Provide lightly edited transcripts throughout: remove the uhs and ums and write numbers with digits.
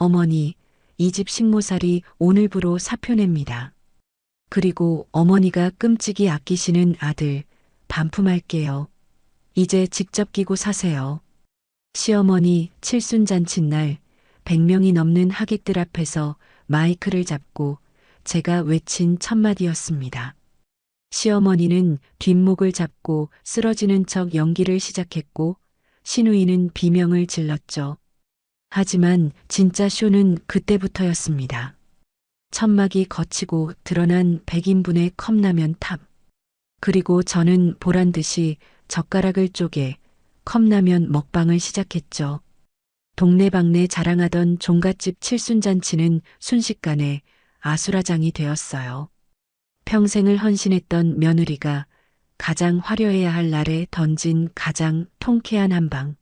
어머니, 이 집 식모살이 오늘부로 사표 냅니다. 그리고 어머니가 끔찍이 아끼시는 아들, 반품할게요. 이제 직접 끼고 사세요. 시어머니 칠순잔칫날 100명이 넘는 하객들 앞에서 마이크를 잡고 제가 외친 첫 마디였습니다. 시어머니는 뒷목을 잡고 쓰러지는 척 연기를 시작했고 시누이는 비명을 질렀죠. 하지만 진짜 쇼는 그때부터였습니다. 천막이 거치고 드러난 100인분의 컵라면 탑. 그리고 저는 보란듯이 젓가락을 쪼개 컵라면 먹방을 시작했죠. 동네방네 자랑하던 종갓집 칠순잔치는 순식간에 아수라장이 되었어요. 평생을 헌신했던 며느리가 가장 화려해야 할 날에 던진 가장 통쾌한 한 방.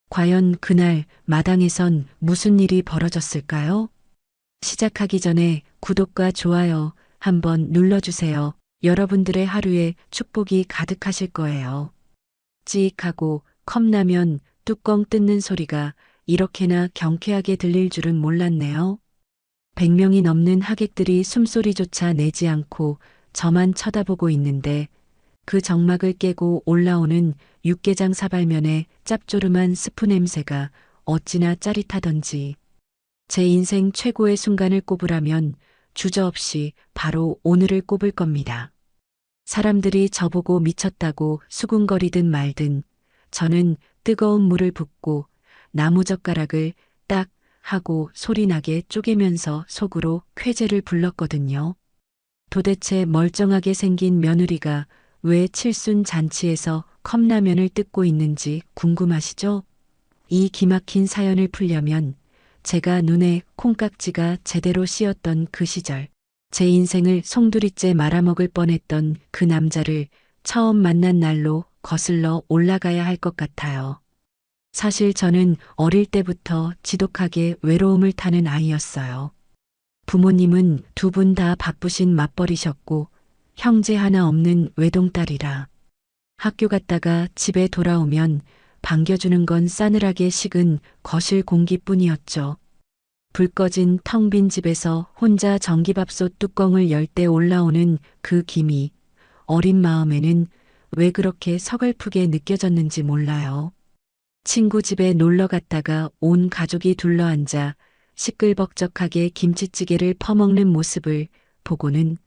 과연 그날 마당에선 무슨 일이 벌어졌을까요? 시작하기 전에 구독과 좋아요 한번 눌러주세요. 여러분들의 하루에 축복이 가득하실 거예요. 찌익하고 컵라면 뚜껑 뜯는 소리가 이렇게나 경쾌하게 들릴 줄은 몰랐네요. 100명이 넘는 하객들이 숨소리조차 내지 않고 저만 쳐다보고 있는데 그 정막을 깨고 올라오는 육개장 사발면의 짭조름한 스프 냄새가 어찌나 짜릿하던지. 제 인생 최고의 순간을 꼽으라면 주저없이 바로 오늘을 꼽을 겁니다. 사람들이 저보고 미쳤다고 수군거리든 말든 저는 뜨거운 물을 붓고 나무젓가락을 딱 하고 소리나게 쪼개면서 속으로 쾌재를 불렀거든요. 도대체 멀쩡하게 생긴 며느리가 왜 칠순 잔치에서 컵라면을 뜯고 있는지 궁금하시죠? 이 기막힌 사연을 풀려면 제가 눈에 콩깍지가 제대로 씌었던 그 시절, 제 인생을 송두리째 말아먹을 뻔했던 그 남자를 처음 만난 날로 거슬러 올라가야 할 것 같아요. 사실 저는 어릴 때부터 지독하게 외로움을 타는 아이였어요. 부모님은 두 분 다 바쁘신 맞벌이셨고 형제 하나 없는 외동딸이라 학교 갔다가 집에 돌아오면 반겨주는 건 싸늘하게 식은 거실 공기뿐이었죠. 불 꺼진 텅 빈 집에서 혼자 전기밥솥 뚜껑을 열 때 올라오는 그 김이 어린 마음에는 왜 그렇게 서글프게 느껴졌는지 몰라요. 친구 집에 놀러 갔다가 온 가족이 둘러앉아 시끌벅적하게 김치찌개를 퍼먹는 모습을 보고는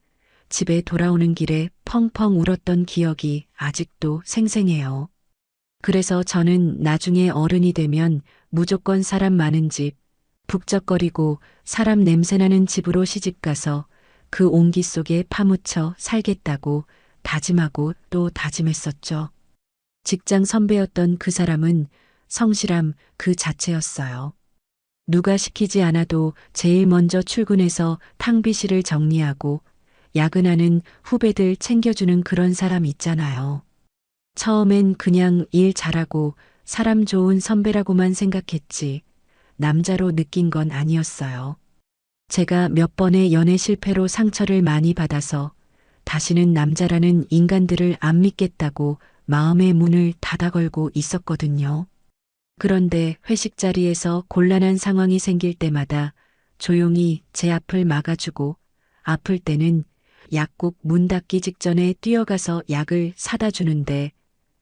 집에 돌아오는 길에 펑펑 울었던 기억이 아직도 생생해요. 그래서 저는 나중에 어른이 되면 무조건 사람 많은 집, 북적거리고 사람 냄새나는 집으로 시집가서 그 온기 속에 파묻혀 살겠다고 다짐하고 또 다짐했었죠. 직장 선배였던 그 사람은 성실함 그 자체였어요. 누가 시키지 않아도 제일 먼저 출근해서 탕비실을 정리하고 야근하는 후배들 챙겨주는 그런 사람 있잖아요. 처음엔 그냥 일 잘하고 사람 좋은 선배라고만 생각했지 남자로 느낀 건 아니었어요. 제가 몇 번의 연애 실패로 상처를 많이 받아서 다시는 남자라는 인간들을 안 믿겠다고 마음의 문을 닫아 걸고 있었거든요. 그런데 회식 자리에서 곤란한 상황이 생길 때마다 조용히 제 앞을 막아주고 아플 때는 약국 문 닫기 직전에 뛰어가서 약을 사다 주는데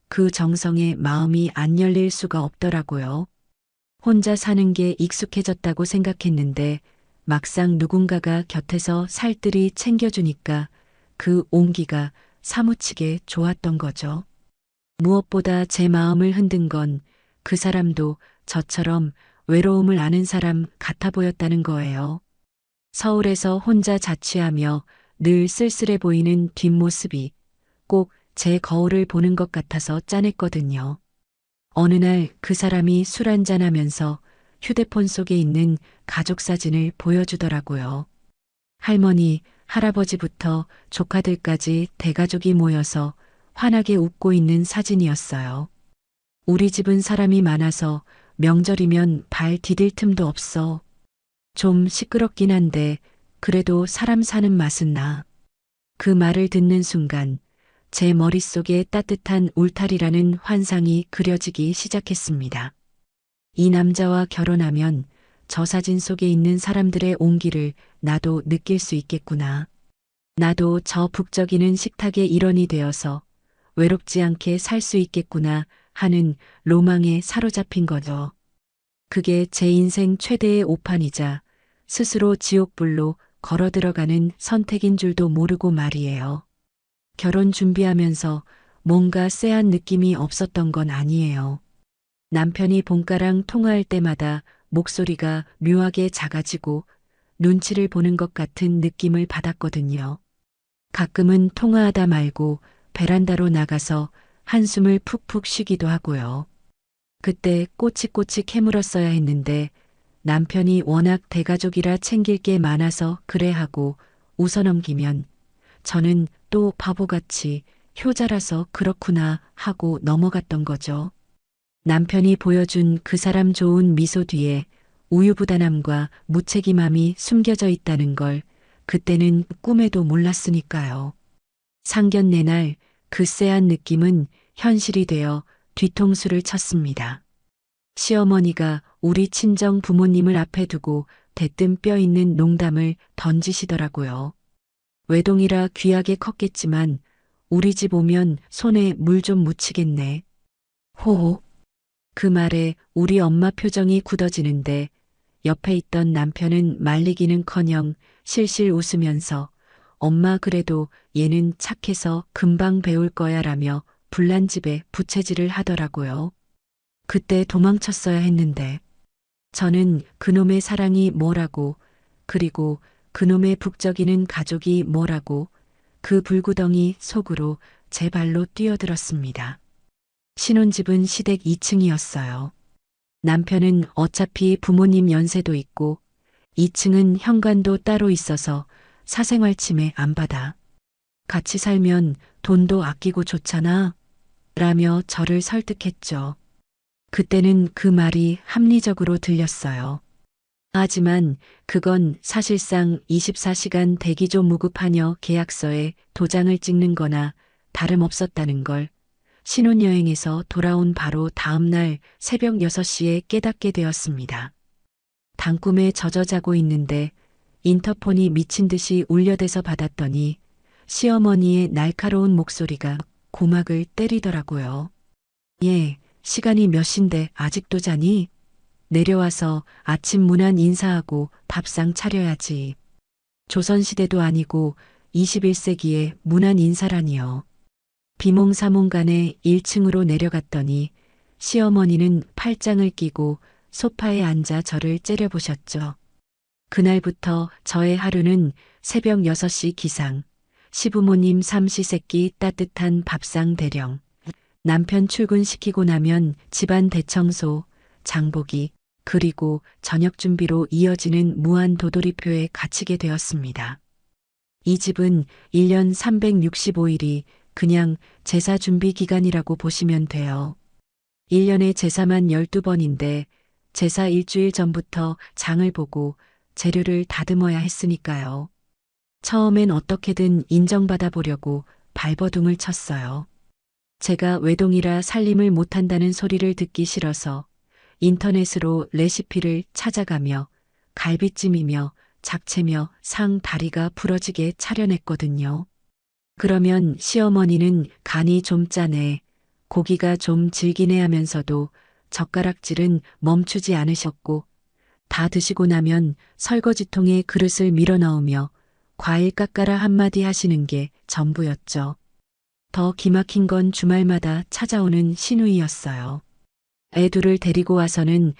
그 정성에 마음이 안 열릴 수가 없더라고요. 혼자 사는 게 익숙해졌다고 생각했는데 막상 누군가가 곁에서 살뜰히 챙겨주니까 그 온기가 사무치게 좋았던 거죠. 무엇보다 제 마음을 흔든 건 그 사람도 저처럼 외로움을 아는 사람 같아 보였다는 거예요. 서울에서 혼자 자취하며 늘 쓸쓸해 보이는 뒷모습이 꼭 제 거울을 보는 것 같아서 짠했거든요. 어느 날 그 사람이 술 한잔하면서 휴대폰 속에 있는 가족 사진을 보여주더라고요. 할머니, 할아버지부터 조카들까지 대가족이 모여서 환하게 웃고 있는 사진이었어요. 우리 집은 사람이 많아서 명절이면 발 디딜 틈도 없어. 좀 시끄럽긴 한데 그래도 사람 사는 맛은 나. 그 말을 듣는 순간 제 머릿속에 따뜻한 울타리라는 환상이 그려지기 시작했습니다. 이 남자와 결혼하면 저 사진 속에 있는 사람들의 온기를 나도 느낄 수 있겠구나. 나도 저 북적이는 식탁의 일원이 되어서 외롭지 않게 살 수 있겠구나 하는 로망에 사로잡힌 거죠. 그게 제 인생 최대의 오판이자 스스로 지옥불로 걸어 들어가는 선택인 줄도 모르고 말이에요. 결혼 준비하면서 뭔가 쎄한 느낌이 없었던 건 아니에요. 남편이 본가랑 통화할 때마다 목소리가 묘하게 작아지고 눈치를 보는 것 같은 느낌을 받았거든요. 가끔은 통화하다 말고 베란다로 나가서 한숨을 푹푹 쉬기도 하고요. 그때 꼬치꼬치 캐물었어야 했는데 남편이 워낙 대가족이라 챙길 게 많아서 그래 하고 웃어넘기면 저는 또 바보같이 효자라서 그렇구나 하고 넘어갔던 거죠. 남편이 보여준 그 사람 좋은 미소 뒤에 우유부단함과 무책임함이 숨겨져 있다는 걸 그때는 꿈에도 몰랐으니까요. 상견례 날 그 쎄한 느낌은 현실이 되어 뒤통수를 쳤습니다. 시어머니가 우리 친정 부모님을 앞에 두고 대뜸 뼈 있는 농담을 던지시더라고요. 외동이라 귀하게 컸겠지만 우리 집 오면 손에 물 좀 묻히겠네. 호호. 그 말에 우리 엄마 표정이 굳어지는데 옆에 있던 남편은 말리기는커녕 실실 웃으면서 엄마 그래도 얘는 착해서 금방 배울 거야 라며 불난집에 부채질을 하더라고요. 그때 도망쳤어야 했는데 저는 그놈의 사랑이 뭐라고 그리고 그놈의 북적이는 가족이 뭐라고 그 불구덩이 속으로 제 발로 뛰어들었습니다. 신혼집은 시댁 2층이었어요. 남편은 어차피 부모님 연세도 있고 2층은 현관도 따로 있어서 사생활 침해 안 받아. 같이 살면 돈도 아끼고 좋잖아. 라며 저를 설득했죠. 그때는 그 말이 합리적으로 들렸어요. 하지만 그건 사실상 24시간 대기조 무급하녀 계약서에 도장을 찍는 거나 다름없었다는 걸 신혼여행에서 돌아온 바로 다음날 새벽 6시에 깨닫게 되었습니다. 단꿈에 젖어 자고 있는데 인터폰이 미친 듯이 울려대서 받았더니 시어머니의 날카로운 목소리가 고막을 때리더라고요. 예, 시간이 몇 시인데 아직도 자니? 내려와서 아침 문안 인사하고 밥상 차려야지. 조선시대도 아니고 21세기에 문안 인사라니요. 비몽사몽간에 1층으로 내려갔더니 시어머니는 팔짱을 끼고 소파에 앉아 저를 째려보셨죠. 그날부터 저의 하루는 새벽 6시 기상, 시부모님 삼시세끼 따뜻한 밥상 대령, 남편 출근시키고 나면 집안 대청소, 장보기, 그리고 저녁 준비로 이어지는 무한 도돌이표에 갇히게 되었습니다. 이 집은 1년 365일이 그냥 제사 준비 기간이라고 보시면 돼요. 1년에 제사만 12번인데 제사 일주일 전부터 장을 보고 재료를 다듬어야 했으니까요. 처음엔 어떻게든 인정받아 보려고 발버둥을 쳤어요. 제가 외동이라 살림을 못한다는 소리를 듣기 싫어서 인터넷으로 레시피를 찾아가며 갈비찜이며 잡채며 상 다리가 부러지게 차려냈거든요. 그러면 시어머니는 간이 좀 짜네, 고기가 좀 질기네 하면서도 젓가락질은 멈추지 않으셨고 다 드시고 나면 설거지통에 그릇을 밀어넣으며 과일 깎아라 한마디 하시는 게 전부였죠. 더 기막힌 건 주말마다 찾아오는 시누이였어요. 애 둘을 데리고 와서는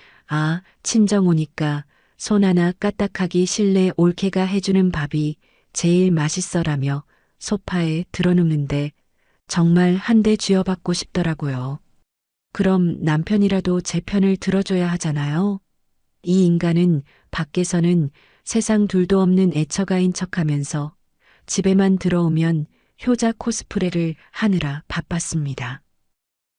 친정 오니까 손 하나 까딱하기 실내 올케가 해주는 밥이 제일 맛있어라며 소파에 드러눕는데 정말 한 대 쥐어받고 싶더라고요. 그럼 남편이라도 제 편을 들어줘야 하잖아요. 이 인간은 밖에서는 세상 둘도 없는 애처가인 척하면서 집에만 들어오면 효자 코스프레를 하느라 바빴습니다.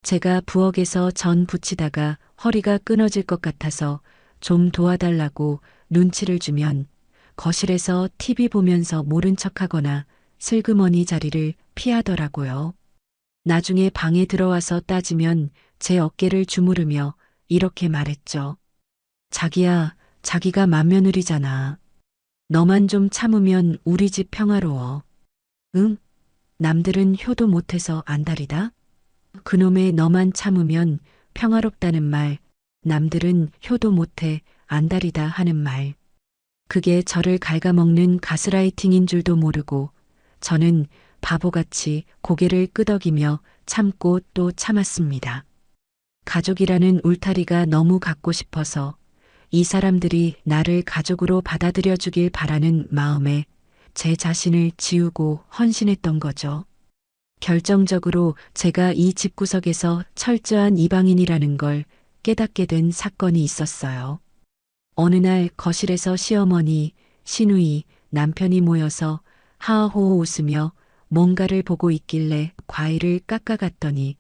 제가 부엌에서 전 부치다가 허리가 끊어질 것 같아서 좀 도와달라고 눈치를 주면 거실에서 TV 보면서 모른 척하거나 슬그머니 자리를 피하더라고요. 나중에 방에 들어와서 따지면 제 어깨를 주무르며 이렇게 말했죠. 자기야, 자기가 맏며느리잖아. 너만 좀 참으면 우리 집 평화로워. 응? 남들은 효도 못해서 안달이다? 그놈의 너만 참으면 평화롭다는 말, 남들은 효도 못해 안달이다 하는 말. 그게 저를 갉아먹는 가스라이팅인 줄도 모르고 저는 바보같이 고개를 끄덕이며 참고 또 참았습니다. 가족이라는 울타리가 너무 갖고 싶어서 이 사람들이 나를 가족으로 받아들여 주길 바라는 마음에 제 자신을 지우고 헌신했던 거죠. 결정적으로 제가 이 집구석에서 철저한 이방인이라는 걸 깨닫게 된 사건이 있었어요. 어느 날 거실에서 시어머니, 시누이, 남편이 모여서 하하호호 웃으며 뭔가를 보고 있길래 과일을 깎아갔더니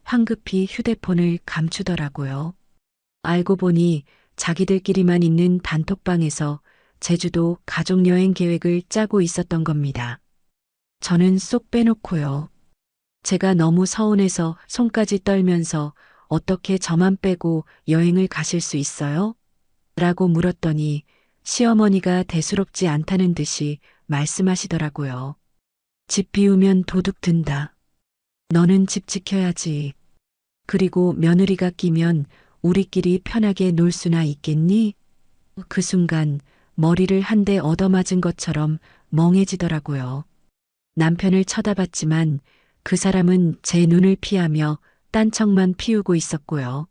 황급히 휴대폰을 감추더라고요. 알고 보니 자기들끼리만 있는 단톡방에서 제주도 가족여행 계획을 짜고 있었던 겁니다. 저는 쏙 빼놓고요. 제가 너무 서운해서 손까지 떨면서 어떻게 저만 빼고 여행을 가실 수 있어요? 라고 물었더니 시어머니가 대수롭지 않다는 듯이 말씀하시더라고요. 집 비우면 도둑 든다. 너는 집 지켜야지. 그리고 며느리가 끼면 우리끼리 편하게 놀 수나 있겠니? 그 순간 머리를 한 대 얻어맞은 것처럼 멍해지더라고요. 남편을 쳐다봤지만 그 사람은 제 눈을 피하며 딴청만 피우고 있었고요.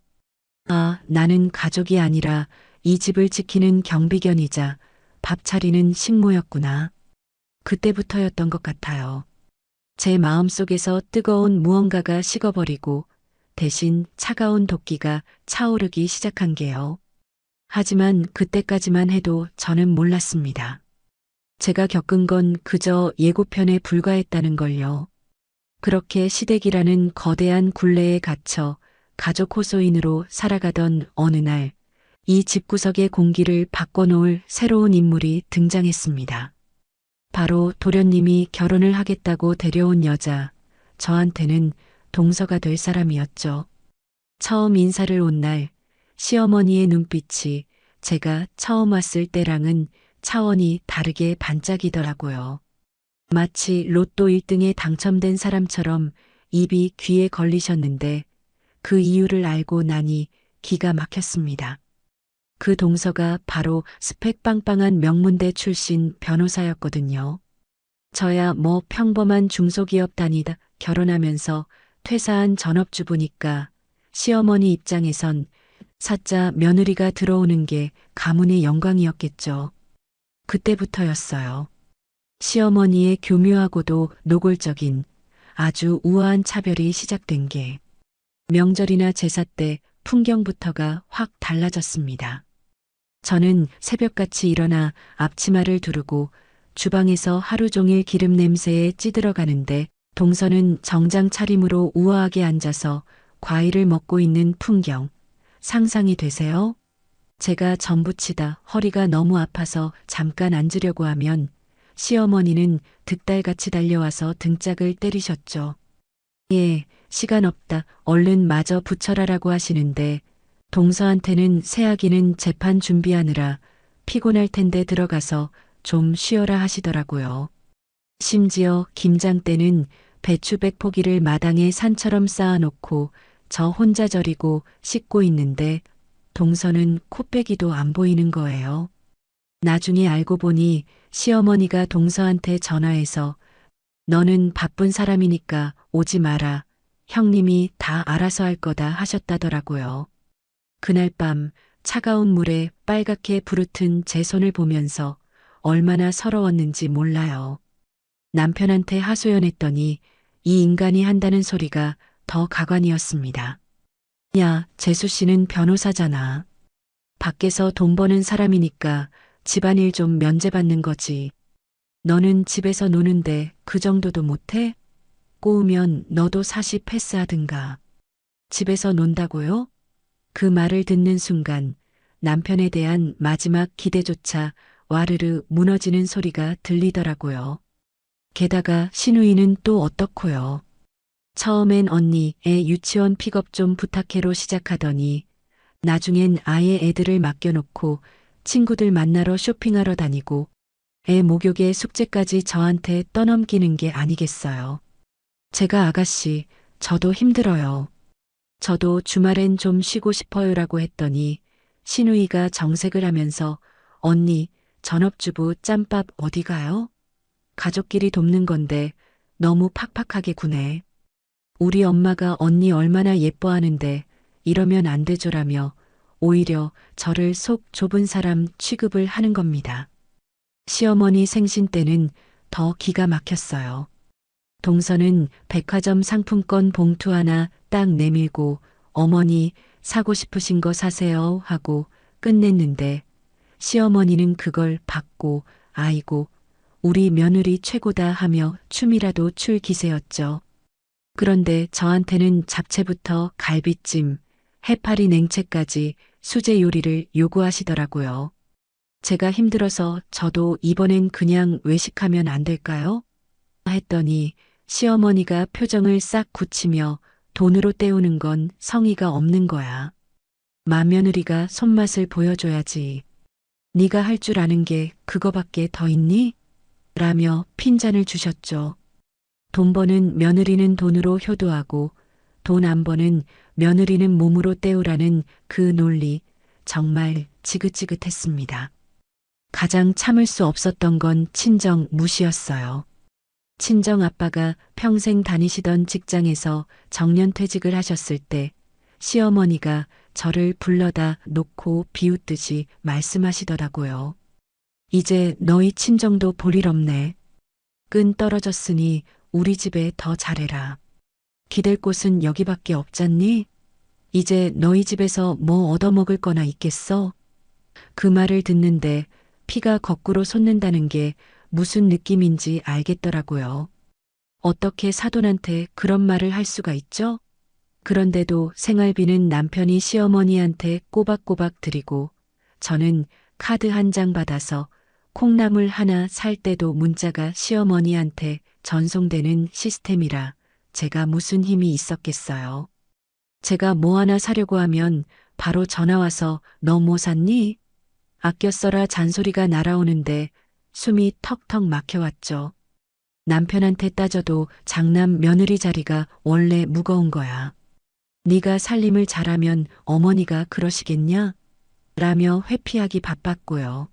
아, 나는 가족이 아니라 이 집을 지키는 경비견이자 밥 차리는 식모였구나. 그때부터였던 것 같아요. 제 마음속에서 뜨거운 무언가가 식어버리고 대신 차가운 도끼가 차오르기 시작한 게요. 하지만 그때까지만 해도 저는 몰랐습니다. 제가 겪은 건 그저 예고편에 불과했다는 걸요. 그렇게 시댁이라는 거대한 굴레에 갇혀 가족 호소인으로 살아가던 어느 날, 이 집구석의 공기를 바꿔놓을 새로운 인물이 등장했습니다. 바로 도련님이 결혼을 하겠다고 데려온 여자, 저한테는 동서가 될 사람이었죠. 처음 인사를 온 날, 시어머니의 눈빛이 제가 처음 왔을 때랑은 차원이 다르게 반짝이더라고요. 마치 로또 1등에 당첨된 사람처럼 입이 귀에 걸리셨는데 그 이유를 알고 나니 기가 막혔습니다. 그 동서가 바로 스펙 빵빵한 명문대 출신 변호사였거든요. 저야 뭐 평범한 중소기업 다니다 결혼하면서 퇴사한 전업주부니까 시어머니 입장에선 사자 며느리가 들어오는 게 가문의 영광이었겠죠. 그때부터였어요. 시어머니의 교묘하고도 노골적인 아주 우아한 차별이 시작된 게 명절이나 제사 때 풍경부터가 확 달라졌습니다. 저는 새벽같이 일어나 앞치마를 두르고 주방에서 하루 종일 기름 냄새에 찌들어가는데 동서는 정장 차림으로 우아하게 앉아서 과일을 먹고 있는 풍경 상상이 되세요? 제가 전부치다 허리가 너무 아파서 잠깐 앉으려고 하면 시어머니는 득달같이 달려와서 등짝을 때리셨죠. 예, 시간 없다. 얼른 마저 붙여라라고 하시는데 동서한테는 새아기는 재판 준비하느라 피곤할 텐데 들어가서 좀 쉬어라 하시더라고요. 심지어 김장 때는 배추 100포기를 마당에 산처럼 쌓아놓고 저 혼자 절이고 씻고 있는데 동서는 코빼기도 안 보이는 거예요. 나중에 알고 보니 시어머니가 동서한테 전화해서 너는 바쁜 사람이니까 오지 마라. 형님이 다 알아서 할 거다 하셨다더라고요. 그날 밤 차가운 물에 빨갛게 부르튼 제 손을 보면서 얼마나 서러웠는지 몰라요. 남편한테 하소연했더니 이 인간이 한다는 소리가 더 가관이었습니다. 야, 재수 씨는 변호사잖아. 밖에서 돈 버는 사람이니까 집안일 좀 면제받는 거지. 너는 집에서 노는데 그 정도도 못해? 꼬우면 너도 사시 패스하든가. 집에서 논다고요? 그 말을 듣는 순간 남편에 대한 마지막 기대조차 와르르 무너지는 소리가 들리더라고요. 게다가 시누이는 또 어떻고요. 처음엔 언니, 애 유치원 픽업 좀 부탁해로 시작하더니 나중엔 아예 애들을 맡겨놓고 친구들 만나러 쇼핑하러 다니고 애 목욕에 숙제까지 저한테 떠넘기는 게 아니겠어요. 제가 아가씨, 저도 힘들어요. 저도 주말엔 좀 쉬고 싶어요라고 했더니 시누이가 정색을 하면서 언니, 전업주부 짬밥 어디 가요? 가족끼리 돕는 건데 너무 팍팍하게 구네. 우리 엄마가 언니 얼마나 예뻐하는데 이러면 안 되죠라며 오히려 저를 속 좁은 사람 취급을 하는 겁니다. 시어머니 생신 때는 더 기가 막혔어요. 동서는 백화점 상품권 봉투 하나 딱 내밀고 어머니 사고 싶으신 거 사세요 하고 끝냈는데 시어머니는 그걸 받고 아이고 우리 며느리 최고다 하며 춤이라도 출 기세였죠. 그런데 저한테는 잡채부터 갈비찜, 해파리 냉채까지 수제 요리를 요구하시더라고요. 제가 힘들어서 저도 이번엔 그냥 외식하면 안 될까요? 했더니 시어머니가 표정을 싹 굳히며 돈으로 때우는 건 성의가 없는 거야. 맏며느리가 손맛을 보여줘야지. 네가 할 줄 아는 게 그거밖에 더 있니? 라며 핀잔을 주셨죠. 돈 버는 며느리는 돈으로 효도하고 돈 안 버는 며느리는 몸으로 때우라는 그 논리 정말 지긋지긋했습니다. 가장 참을 수 없었던 건 친정 무시였어요. 친정 아빠가 평생 다니시던 직장에서 정년퇴직을 하셨을 때 시어머니가 저를 불러다 놓고 비웃듯이 말씀하시더라고요. 이제 너희 친정도 볼 일 없네. 끈 떨어졌으니 우리 집에 더 잘해라. 기댈 곳은 여기밖에 없잖니? 이제 너희 집에서 뭐 얻어먹을 거나 있겠어? 그 말을 듣는데 피가 거꾸로 솟는다는 게 무슨 느낌인지 알겠더라고요. 어떻게 사돈한테 그런 말을 할 수가 있죠? 그런데도 생활비는 남편이 시어머니한테 꼬박꼬박 드리고 저는 카드 한 장 받아서 콩나물 하나 살 때도 문자가 시어머니한테 전송되는 시스템이라 제가 무슨 힘이 있었겠어요. 제가 뭐 하나 사려고 하면 바로 전화 와서 너 뭐 샀니? 아껴 써라 잔소리가 날아오는데 숨이 턱턱 막혀왔죠. 남편한테 따져도 장남 며느리 자리가 원래 무거운 거야. 네가 살림을 잘하면 어머니가 그러시겠냐? 라며 회피하기 바빴고요.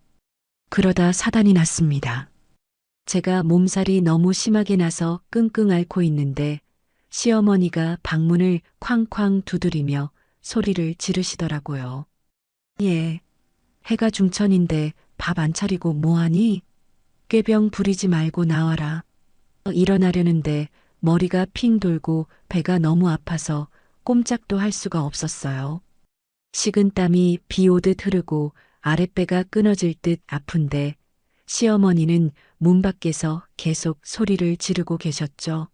그러다 사단이 났습니다. 제가 몸살이 너무 심하게 나서 끙끙 앓고 있는데 시어머니가 방문을 쾅쾅 두드리며 소리를 지르시더라고요. 예, 해가 중천인데 밥 안 차리고 뭐하니? 꾀병 부리지 말고 나와라. 일어나려는데 머리가 핑 돌고 배가 너무 아파서 꼼짝도 할 수가 없었어요. 식은 땀이 비 오듯 흐르고 아랫배가 끊어질 듯 아픈데 시어머니는 문 밖에서 계속 소리를 지르고 계셨죠.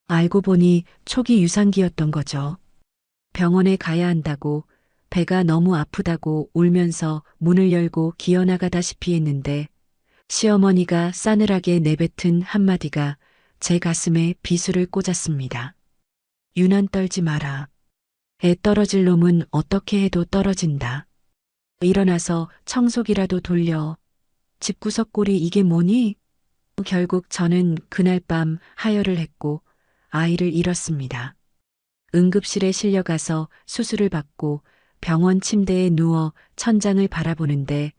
알고 보니 초기 유산기였던 거죠. 병원에 가야 한다고 배가 너무 아프다고 울면서 문을 열고 기어나가다시피 했는데 시어머니가 싸늘하게 내뱉은 한마디가 제 가슴에 비수를 꽂았습니다. 유난 떨지 마라. 애 떨어질 놈은 어떻게 해도 떨어진다. 일어나서 청소기라도 돌려. 집구석 꼴이 이게 뭐니? 결국 저는 그날 밤 하혈을 했고 아이를 잃었습니다. 응급실에 실려가서 수술을 받고 병원 침대에 누워 천장을 바라보는데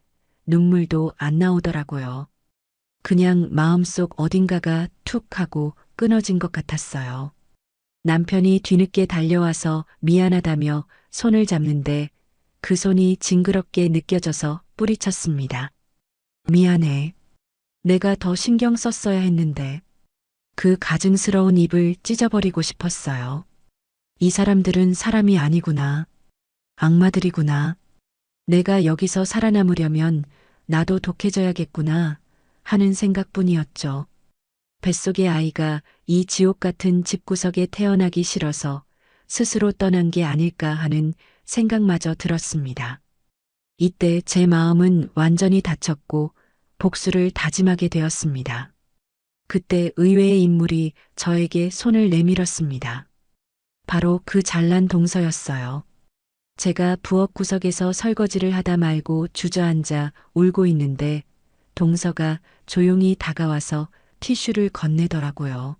눈물도 안 나오더라고요. 그냥 마음속 어딘가가 툭 하고 끊어진 것 같았어요. 남편이 뒤늦게 달려와서 미안하다며 손을 잡는데 그 손이 징그럽게 느껴져서 뿌리쳤습니다. 미안해. 내가 더 신경 썼어야 했는데 그 가증스러운 입을 찢어버리고 싶었어요. 이 사람들은 사람이 아니구나. 악마들이구나. 내가 여기서 살아남으려면 나도 독해져야겠구나 하는 생각뿐이었죠. 뱃속의 아이가 이 지옥 같은 집구석에 태어나기 싫어서 스스로 떠난 게 아닐까 하는 생각마저 들었습니다. 이때 제 마음은 완전히 다쳤고 복수를 다짐하게 되었습니다. 그때 의외의 인물이 저에게 손을 내밀었습니다. 바로 그 잘난 동서였어요. 제가 부엌 구석에서 설거지를 하다 말고 주저앉아 울고 있는데 동서가 조용히 다가와서 티슈를 건네더라고요.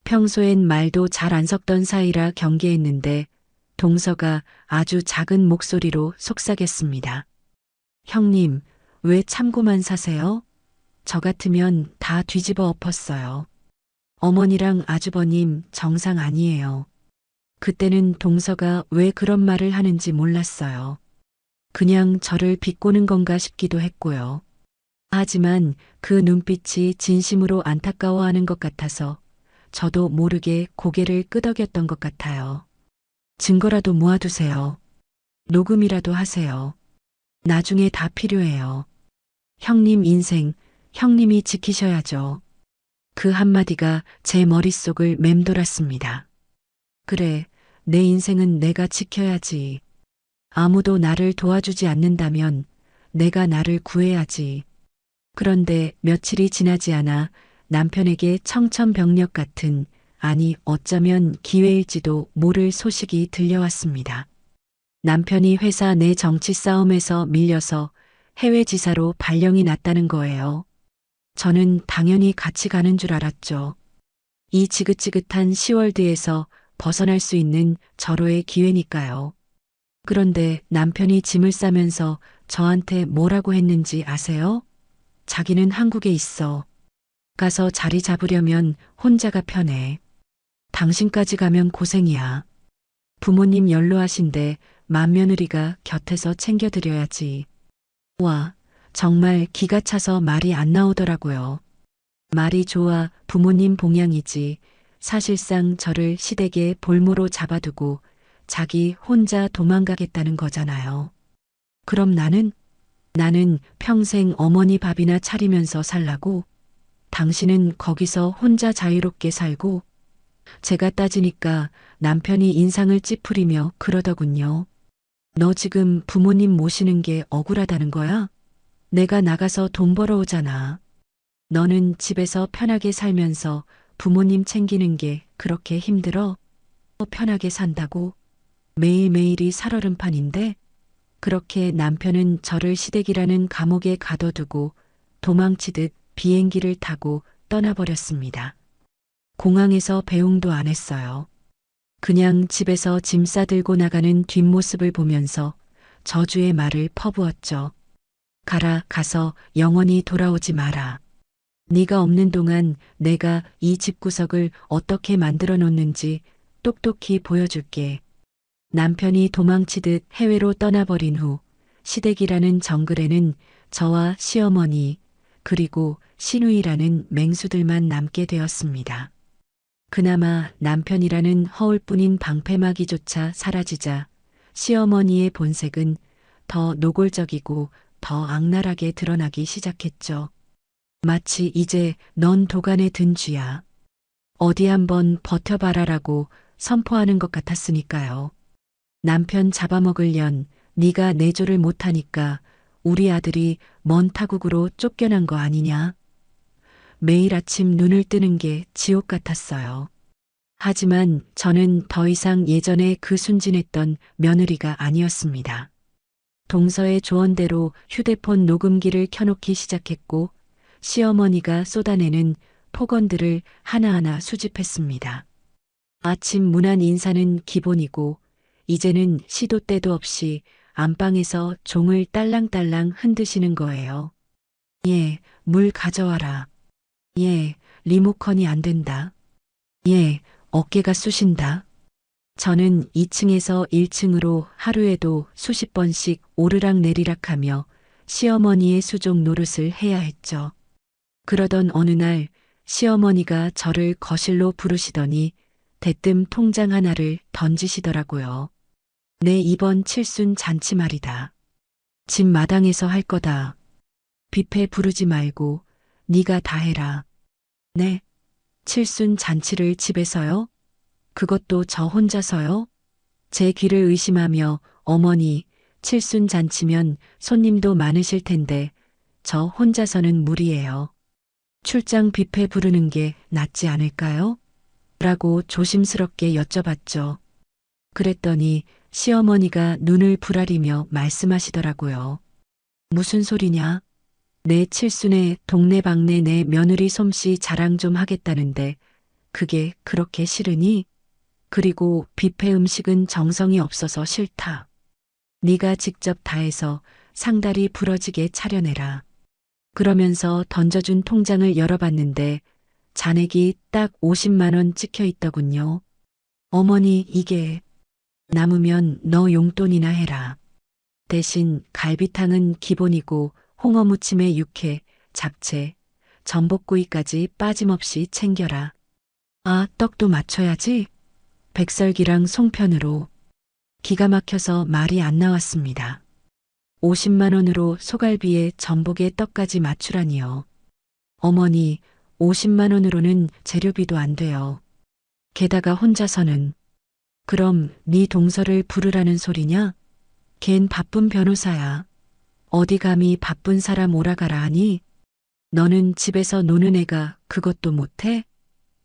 평소엔 말도 잘 안 섞던 사이라 경계했는데 동서가 아주 작은 목소리로 속삭였습니다. 형님, 왜 참고만 사세요? 저 같으면 다 뒤집어 엎었어요. 어머니랑 아주버님 정상 아니에요. 그때는 동서가 왜 그런 말을 하는지 몰랐어요. 그냥 저를 비꼬는 건가 싶기도 했고요. 하지만 그 눈빛이 진심으로 안타까워하는 것 같아서 저도 모르게 고개를 끄덕였던 것 같아요. 증거라도 모아두세요. 녹음이라도 하세요. 나중에 다 필요해요. 형님 인생, 형님이 지키셔야죠. 그 한마디가 제 머릿속을 맴돌았습니다. 그래, 내 인생은 내가 지켜야지. 아무도 나를 도와주지 않는다면 내가 나를 구해야지. 그런데 며칠이 지나지 않아 남편에게 청천벽력 같은, 아니 어쩌면 기회일지도 모를 소식이 들려왔습니다. 남편이 회사 내 정치 싸움에서 밀려서 해외 지사로 발령이 났다는 거예요. 저는 당연히 같이 가는 줄 알았죠. 이 지긋지긋한 10월드에서 벗어날 수 있는 절호의 기회니까요. 그런데 남편이 짐을 싸면서 저한테 뭐라고 했는지 아세요? 자기는 한국에 있어. 가서 자리 잡으려면 혼자가 편해. 당신까지 가면 고생이야. 부모님 연로하신데 맏며느리가 곁에서 챙겨드려야지. 와, 정말 기가 차서 말이 안 나오더라고요. 말이 좋아 부모님 봉양이지. 사실상 저를 시댁에 볼모로 잡아두고 자기 혼자 도망가겠다는 거잖아요. 그럼 나는 평생 어머니 밥이나 차리면서 살라고? 당신은 거기서 혼자 자유롭게 살고? 제가 따지니까 남편이 인상을 찌푸리며 그러더군요. 너 지금 부모님 모시는 게 억울하다는 거야? 내가 나가서 돈 벌어오잖아. 너는 집에서 편하게 살면서 부모님 챙기는 게 그렇게 힘들어? 편하게 산다고? 매일매일이 살얼음판인데? 그렇게 남편은 저를 시댁이라는 감옥에 가둬두고 도망치듯 비행기를 타고 떠나버렸습니다. 공항에서 배웅도 안 했어요. 그냥 집에서 짐 싸들고 나가는 뒷모습을 보면서 저주의 말을 퍼부었죠. 가라, 가서 영원히 돌아오지 마라. 네가 없는 동안 내가 이 집구석을 어떻게 만들어 놓는지 똑똑히 보여줄게. 남편이 도망치듯 해외로 떠나버린 후 시댁이라는 정글에는 저와 시어머니 그리고 시누이라는 맹수들만 남게 되었습니다. 그나마 남편이라는 허울뿐인 방패막이조차 사라지자 시어머니의 본색은 더 노골적이고 더 악랄하게 드러나기 시작했죠. 마치 이제 넌 도간에 든 쥐야. 어디 한번 버텨봐라라고 선포하는 것 같았으니까요. 남편 잡아먹으련 네가 내조를 못하니까 우리 아들이 먼 타국으로 쫓겨난 거 아니냐. 매일 아침 눈을 뜨는 게 지옥 같았어요. 하지만 저는 더 이상 예전에 그 순진했던 며느리가 아니었습니다. 동서의 조언대로 휴대폰 녹음기를 켜놓기 시작했고 시어머니가 쏟아내는 폭언들을 하나하나 수집했습니다. 아침 문안 인사는 기본이고 이제는 시도 때도 없이 안방에서 종을 딸랑딸랑 흔드시는 거예요. 예, 물 가져와라. 예, 리모컨이 안 된다. 예, 어깨가 쑤신다. 저는 2층에서 1층으로 하루에도 수십 번씩 오르락내리락 하며 시어머니의 수족 노릇을 해야 했죠. 그러던 어느 날 시어머니가 저를 거실로 부르시더니 대뜸 통장 하나를 던지시더라고요. 내 이번 칠순 잔치 말이다. 집 마당에서 할 거다. 뷔페 부르지 말고 네가 다 해라. 네? 칠순 잔치를 집에서요? 그것도 저 혼자서요? 제 귀를 의심하며 어머니, 칠순 잔치면 손님도 많으실 텐데 저 혼자서는 무리예요. 출장 뷔페 부르는 게 낫지 않을까요? 라고 조심스럽게 여쭤봤죠. 그랬더니 시어머니가 눈을 부라리며 말씀하시더라고요. 무슨 소리냐? 내 칠순에 동네방네 내 며느리 솜씨 자랑 좀 하겠다는데 그게 그렇게 싫으니? 그리고 뷔페 음식은 정성이 없어서 싫다. 네가 직접 다 해서 상다리 부러지게 차려내라. 그러면서 던져준 통장을 열어봤는데 잔액이 딱 50만 원 찍혀 있더군요. 어머니 이게 남으면 너 용돈이나 해라. 대신 갈비탕은 기본이고 홍어무침에 육회, 잡채, 전복구이까지 빠짐없이 챙겨라. 아, 떡도 맞춰야지. 백설기랑 송편으로. 기가 막혀서 말이 안 나왔습니다. 50만 원으로 소갈비에 전복에 떡까지 맞추라니요. 어머니, 50만 원으로는 재료비도 안 돼요. 게다가 혼자서는. 그럼 네 동서를 부르라는 소리냐? 걘 바쁜 변호사야. 어디 감히 바쁜 사람 오라가라 하니? 너는 집에서 노는 애가 그것도 못해?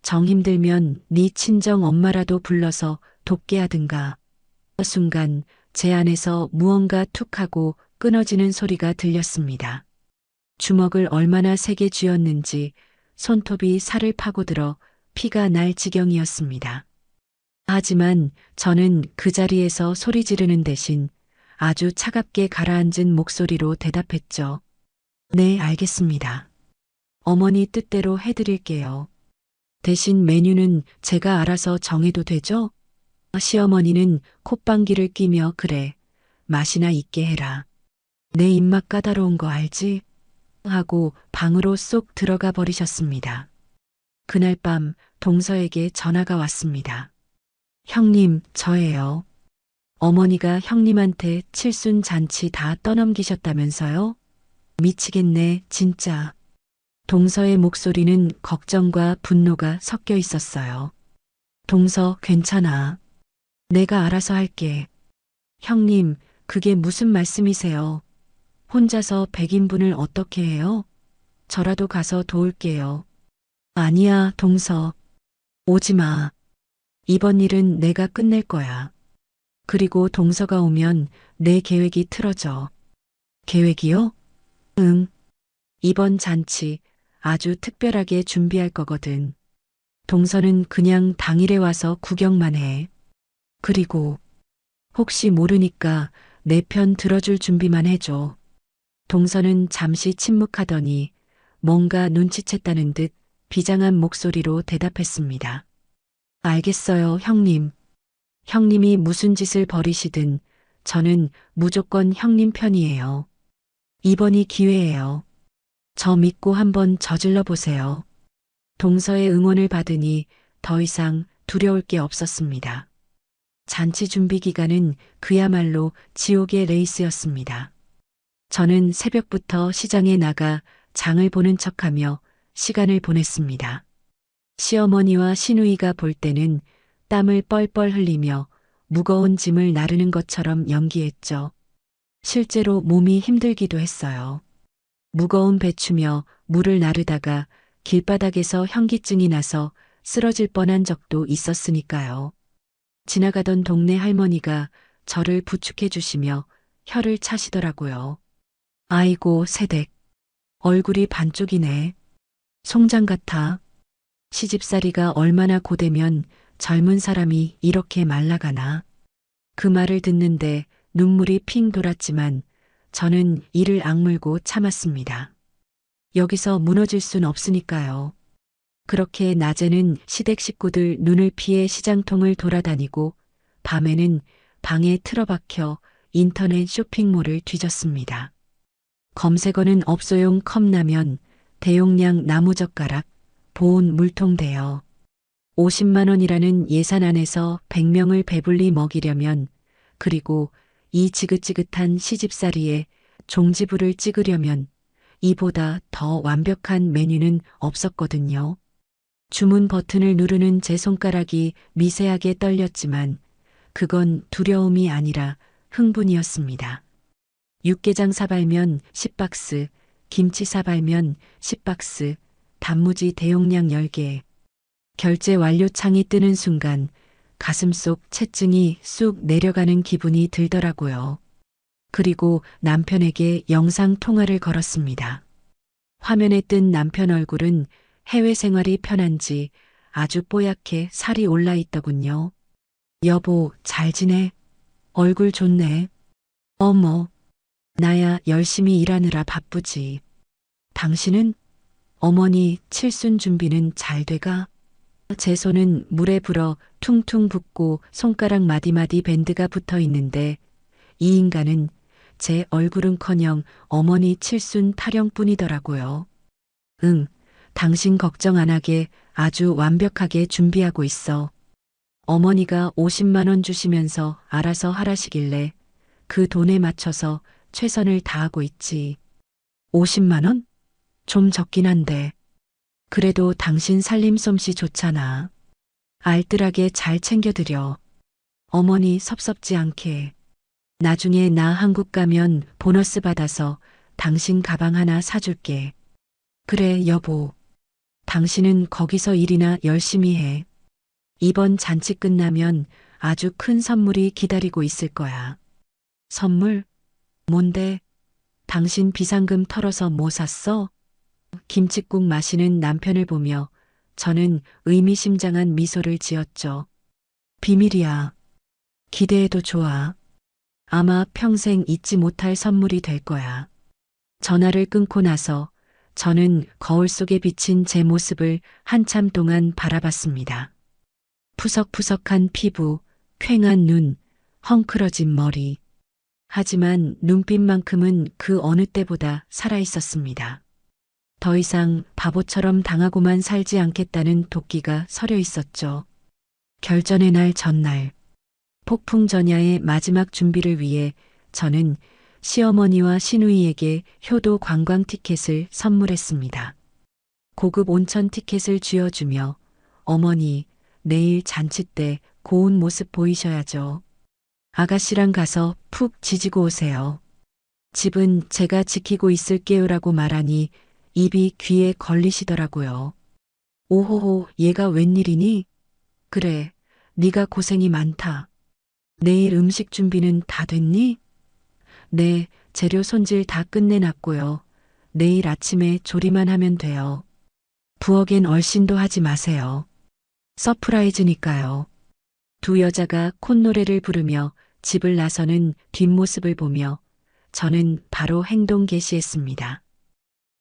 정 힘들면 네 친정 엄마라도 불러서 돕게 하든가. 순간 제 안에서 무언가 툭 하고 끊어지는 소리가 들렸습니다. 주먹을 얼마나 세게 쥐었는지 손톱이 살을 파고들어 피가 날 지경이었습니다. 하지만 저는 그 자리에서 소리 지르는 대신 아주 차갑게 가라앉은 목소리로 대답했죠. 네, 알겠습니다. 어머니 뜻대로 해드릴게요. 대신 메뉴는 제가 알아서 정해도 되죠? 시어머니는 콧방귀를 끼며 그래, 맛이나 있게 해라. 내 입맛 까다로운 거 알지? 하고 방으로 쏙 들어가 버리셨습니다. 그날 밤 동서에게 전화가 왔습니다. 형님, 저예요. 어머니가 형님한테 칠순 잔치 다 떠넘기셨다면서요? 미치겠네, 진짜. 동서의 목소리는 걱정과 분노가 섞여 있었어요. 동서, 괜찮아. 내가 알아서 할게. 형님, 그게 무슨 말씀이세요? 혼자서 100인분을 어떻게 해요? 저라도 가서 도울게요. 아니야, 동서. 오지 마. 이번 일은 내가 끝낼 거야. 그리고 동서가 오면 내 계획이 틀어져. 계획이요? 응. 이번 잔치 아주 특별하게 준비할 거거든. 동서는 그냥 당일에 와서 구경만 해. 그리고 혹시 모르니까 내 편 들어줄 준비만 해줘. 동서는 잠시 침묵하더니 뭔가 눈치챘다는 듯 비장한 목소리로 대답했습니다. 알겠어요, 형님. 형님이 무슨 짓을 벌이시든 저는 무조건 형님 편이에요. 이번이 기회예요. 저 믿고 한번 저질러 보세요. 동서의 응원을 받으니 더 이상 두려울 게 없었습니다. 잔치 준비 기간은 그야말로 지옥의 레이스였습니다. 저는 새벽부터 시장에 나가 장을 보는 척하며 시간을 보냈습니다. 시어머니와 시누이가 볼 때는 땀을 뻘뻘 흘리며 무거운 짐을 나르는 것처럼 연기했죠. 실제로 몸이 힘들기도 했어요. 무거운 배추며 물을 나르다가 길바닥에서 현기증이 나서 쓰러질 뻔한 적도 있었으니까요. 지나가던 동네 할머니가 저를 부축해 주시며 혀를 차시더라고요. 아이고, 새댁. 얼굴이 반쪽이네. 송장 같아. 시집살이가 얼마나 고되면 젊은 사람이 이렇게 말라가나. 그 말을 듣는데 눈물이 핑 돌았지만 저는 이를 악물고 참았습니다. 여기서 무너질 순 없으니까요. 그렇게 낮에는 시댁 식구들 눈을 피해 시장통을 돌아다니고 밤에는 방에 틀어박혀 인터넷 쇼핑몰을 뒤졌습니다. 검색어는 업소용 컵라면, 대용량 나무젓가락, 보온 물통 대여. 50만 원이라는 예산 안에서 100명을 배불리 먹이려면 그리고 이 지긋지긋한 시집살이에 종지부를 찍으려면 이보다 더 완벽한 메뉴는 없었거든요. 주문 버튼을 누르는 제 손가락이 미세하게 떨렸지만 그건 두려움이 아니라 흥분이었습니다. 육개장 사발면 10박스, 김치 사발면 10박스, 단무지 대용량 10개. 결제 완료 창이 뜨는 순간 가슴속 채증이 쑥 내려가는 기분이 들더라고요. 그리고 남편에게 영상 통화를 걸었습니다. 화면에 뜬 남편 얼굴은 해외 생활이 편한지 아주 뽀얗게 살이 올라 있더군요. 여보, 잘 지내? 얼굴 좋네. 어머, 나야 열심히 일하느라 바쁘지. 당신은? 어머니 칠순 준비는 잘 돼가? 제 손은 물에 불어 퉁퉁 붓고 손가락 마디마디 밴드가 붙어 있는데 이 인간은 제 얼굴은커녕 어머니 칠순 타령뿐이더라고요. 응, 당신 걱정 안 하게 아주 완벽하게 준비하고 있어. 어머니가 50만 원 주시면서 알아서 하라시길래 그 돈에 맞춰서 최선을 다하고 있지. 50만 원? 좀 적긴 한데. 그래도 당신 살림 솜씨 좋잖아. 알뜰하게 잘 챙겨드려. 어머니 섭섭지 않게. 나중에 나 한국 가면 보너스 받아서 당신 가방 하나 사줄게. 그래, 여보. 당신은 거기서 일이나 열심히 해. 이번 잔치 끝나면 아주 큰 선물이 기다리고 있을 거야. 선물? 뭔데? 당신 비상금 털어서 뭐 샀어? 김칫국 마시는 남편을 보며 저는 의미심장한 미소를 지었죠. 비밀이야. 기대해도 좋아. 아마 평생 잊지 못할 선물이 될 거야. 전화를 끊고 나서 저는 거울 속에 비친 제 모습을 한참 동안 바라봤습니다. 푸석푸석한 피부, 퀭한 눈, 헝클어진 머리. 하지만 눈빛만큼은 그 어느 때보다 살아있었습니다. 더 이상 바보처럼 당하고만 살지 않겠다는 도끼가 서려 있었죠. 결전의 날 전날, 폭풍 전야의 마지막 준비를 위해 저는 시어머니와 시누이에게 효도 관광 티켓을 선물했습니다. 고급 온천 티켓을 쥐어주며 어머니, 내일 잔치 때 고운 모습 보이셔야죠. 아가씨랑 가서 푹 지지고 오세요. 집은 제가 지키고 있을게요라고 말하니 입이 귀에 걸리시더라고요. 오호호, 얘가 웬일이니? 그래, 네가 고생이 많다. 내일 음식 준비는 다 됐니? 네, 재료 손질 다 끝내놨고요. 내일 아침에 조리만 하면 돼요. 부엌엔 얼씬도 하지 마세요. 서프라이즈니까요. 두 여자가 콧노래를 부르며 집을 나서는 뒷모습을 보며 저는 바로 행동 개시했습니다.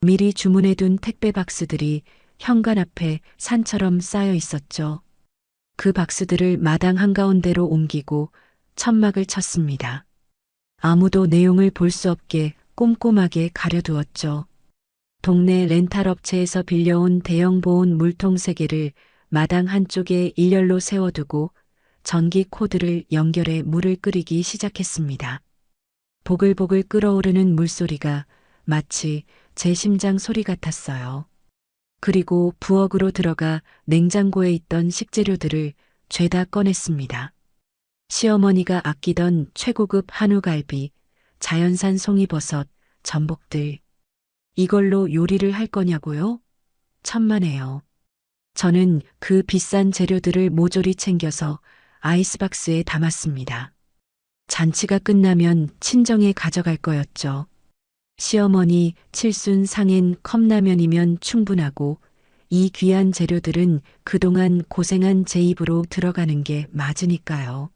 미리 주문해둔 택배 박스들이 현관 앞에 산처럼 쌓여 있었죠. 그 박스들을 마당 한가운데로 옮기고 천막을 쳤습니다. 아무도 내용을 볼 수 없게 꼼꼼하게 가려두었죠. 동네 렌탈 업체에서 빌려온 대형 보온 물통 3개를 마당 한쪽에 일렬로 세워두고 전기 코드를 연결해 물을 끓이기 시작했습니다. 보글보글 끓어오르는 물소리가 마치 제 심장 소리 같았어요. 그리고 부엌으로 들어가 냉장고에 있던 식재료들을 죄다 꺼냈습니다. 시어머니가 아끼던 최고급 한우갈비, 자연산 송이버섯, 전복들. 이걸로 요리를 할 거냐고요? 천만에요. 저는 그 비싼 재료들을 모조리 챙겨서 아이스박스에 담았습니다. 잔치가 끝나면 친정에 가져갈 거였죠. 시어머니 칠순 상엔 컵라면이면 충분하고 이 귀한 재료들은 그동안 고생한 제 입으로 들어가는 게 맞으니까요.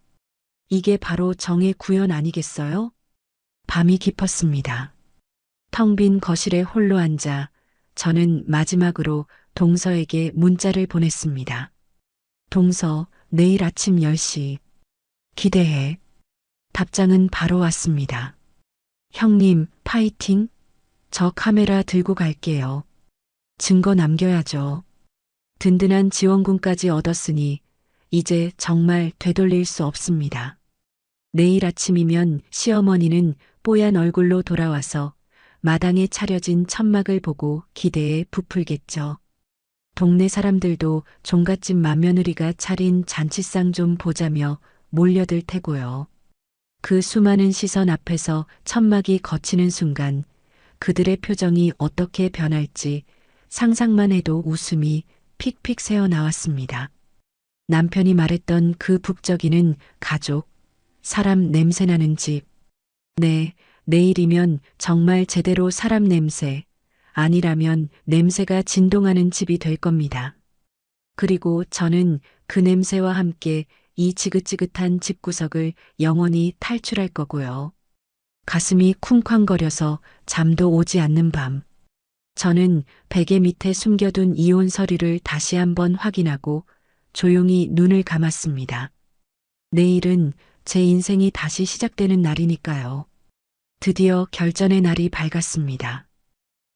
이게 바로 정의 구현 아니겠어요? 밤이 깊었습니다. 텅 빈 거실에 홀로 앉아 저는 마지막으로 동서에게 문자를 보냈습니다. 동서, 내일 아침 10시. 기대해. 답장은 바로 왔습니다. 형님, 파이팅. 저 카메라 들고 갈게요. 증거 남겨야죠. 든든한 지원금까지 얻었으니 이제 정말 되돌릴 수 없습니다. 내일 아침이면 시어머니는 뽀얀 얼굴로 돌아와서 마당에 차려진 천막을 보고 기대에 부풀겠죠. 동네 사람들도 종갓집 맏며느리가 차린 잔치상 좀 보자며 몰려들 테고요. 그 수많은 시선 앞에서 천막이 걷히는 순간 그들의 표정이 어떻게 변할지 상상만 해도 웃음이 픽픽 새어 나왔습니다. 남편이 말했던 그 북적이는 가족, 사람 냄새나는 집. 네, 내일이면 정말 제대로 사람 냄새, 아니라면 냄새가 진동하는 집이 될 겁니다. 그리고 저는 그 냄새와 함께 이 지긋지긋한 집구석을 영원히 탈출할 거고요. 가슴이 쿵쾅거려서 잠도 오지 않는 밤. 저는 베개 밑에 숨겨둔 이혼 서류를 다시 한번 확인하고 조용히 눈을 감았습니다. 내일은 제 인생이 다시 시작되는 날이니까요. 드디어 결전의 날이 밝았습니다.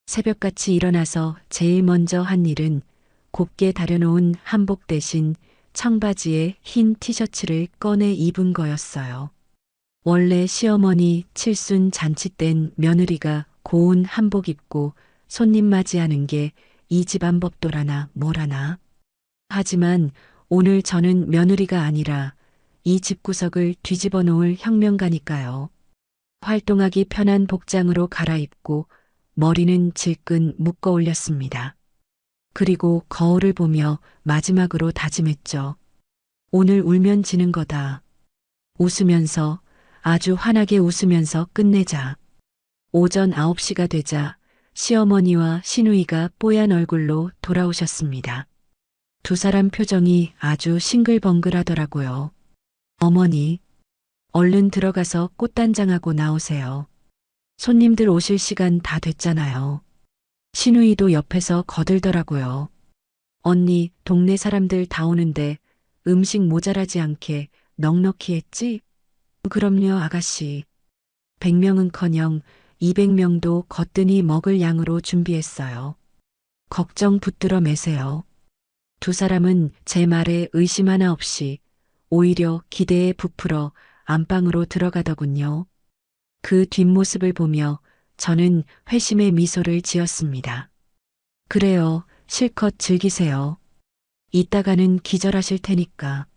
새벽같이 일어나서 제일 먼저 한 일은 곱게 다려놓은 한복 대신 청바지에 흰 티셔츠를 꺼내 입은 거였어요. 원래 시어머니 칠순 잔치 땐 며느리가 고운 한복 입고 손님 맞이하는 게 이 집안 법도라나 뭐라나. 하지만 오늘 저는 며느리가 아니라 이 집구석을 뒤집어 놓을 혁명가니까요. 활동하기 편한 복장으로 갈아입고 머리는 질끈 묶어 올렸습니다. 그리고 거울을 보며 마지막으로 다짐했죠. 오늘 울면 지는 거다. 웃으면서, 아주 환하게 웃으면서 끝내자. 오전 9시가 되자 시어머니와 시누이가 뽀얀 얼굴로 돌아오셨습니다. 두 사람 표정이 아주 싱글벙글하더라고요. 어머니, 얼른 들어가서 꽃단장하고 나오세요. 손님들 오실 시간 다 됐잖아요. 시누이도 옆에서 거들더라고요. 언니, 동네 사람들 다 오는데 음식 모자라지 않게 넉넉히 했지? 그럼요, 아가씨. 100명은커녕 200명도 거뜬히 먹을 양으로 준비했어요. 걱정 붙들어 매세요. 두 사람은 제 말에 의심 하나 없이 오히려 기대에 부풀어 안방으로 들어가더군요. 그 뒷모습을 보며 저는 회심의 미소를 지었습니다. 그래요, 실컷 즐기세요. 이따가는 기절하실 테니까.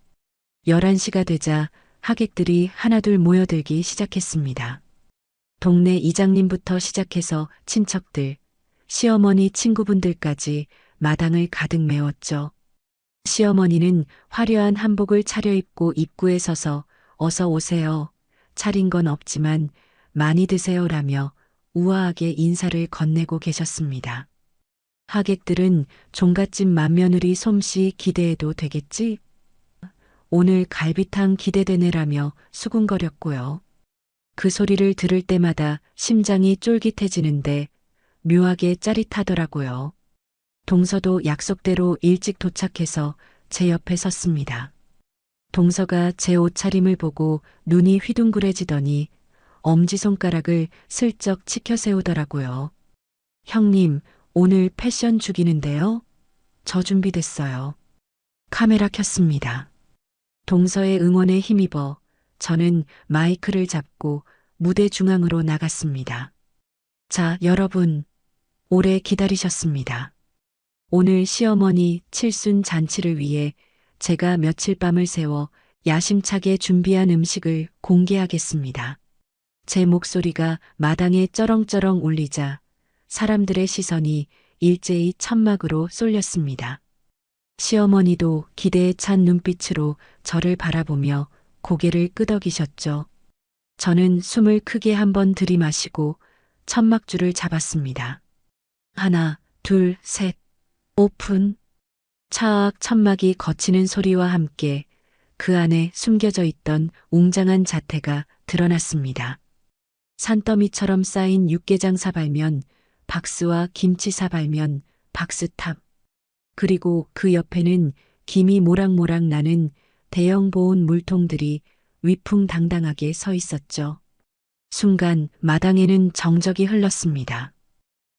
11시가 되자 하객들이 하나둘 모여들기 시작했습니다. 동네 이장님부터 시작해서 친척들, 시어머니 친구분들까지 마당을 가득 메웠죠. 시어머니는 화려한 한복을 차려입고 입구에 서서 어서 오세요. 차린 건 없지만 많이 드세요라며 우아하게 인사를 건네고 계셨습니다. 하객들은 종갓집 맏며느리 솜씨 기대해도 되겠지? 오늘 갈비탕 기대되네라며 수군거렸고요. 그 소리를 들을 때마다 심장이 쫄깃해지는데 묘하게 짜릿하더라고요. 동서도 약속대로 일찍 도착해서 제 옆에 섰습니다. 동서가 제 옷차림을 보고 눈이 휘둥그레지더니 엄지손가락을 슬쩍 치켜 세우더라고요. 형님, 오늘 패션 죽이는데요? 저 준비됐어요. 카메라 켰습니다. 동서의 응원에 힘입어 저는 마이크를 잡고 무대 중앙으로 나갔습니다. 자, 여러분, 오래 기다리셨습니다. 오늘 시어머니 칠순 잔치를 위해 제가 며칠 밤을 새워 야심차게 준비한 음식을 공개하겠습니다. 제 목소리가 마당에 쩌렁쩌렁 울리자 사람들의 시선이 일제히 천막으로 쏠렸습니다. 시어머니도 기대에 찬 눈빛으로 저를 바라보며 고개를 끄덕이셨죠. 저는 숨을 크게 한번 들이마시고 천막줄을 잡았습니다. 하나, 둘, 셋, 오픈. 차악 천막이 거치는 소리와 함께 그 안에 숨겨져 있던 웅장한 자태가 드러났습니다. 산더미처럼 쌓인 육개장 사발면, 박스와 김치 사발면, 박스탑. 그리고 그 옆에는 김이 모락모락 나는 대형 보온 물통들이 위풍당당하게 서 있었죠. 순간 마당에는 정적이 흘렀습니다.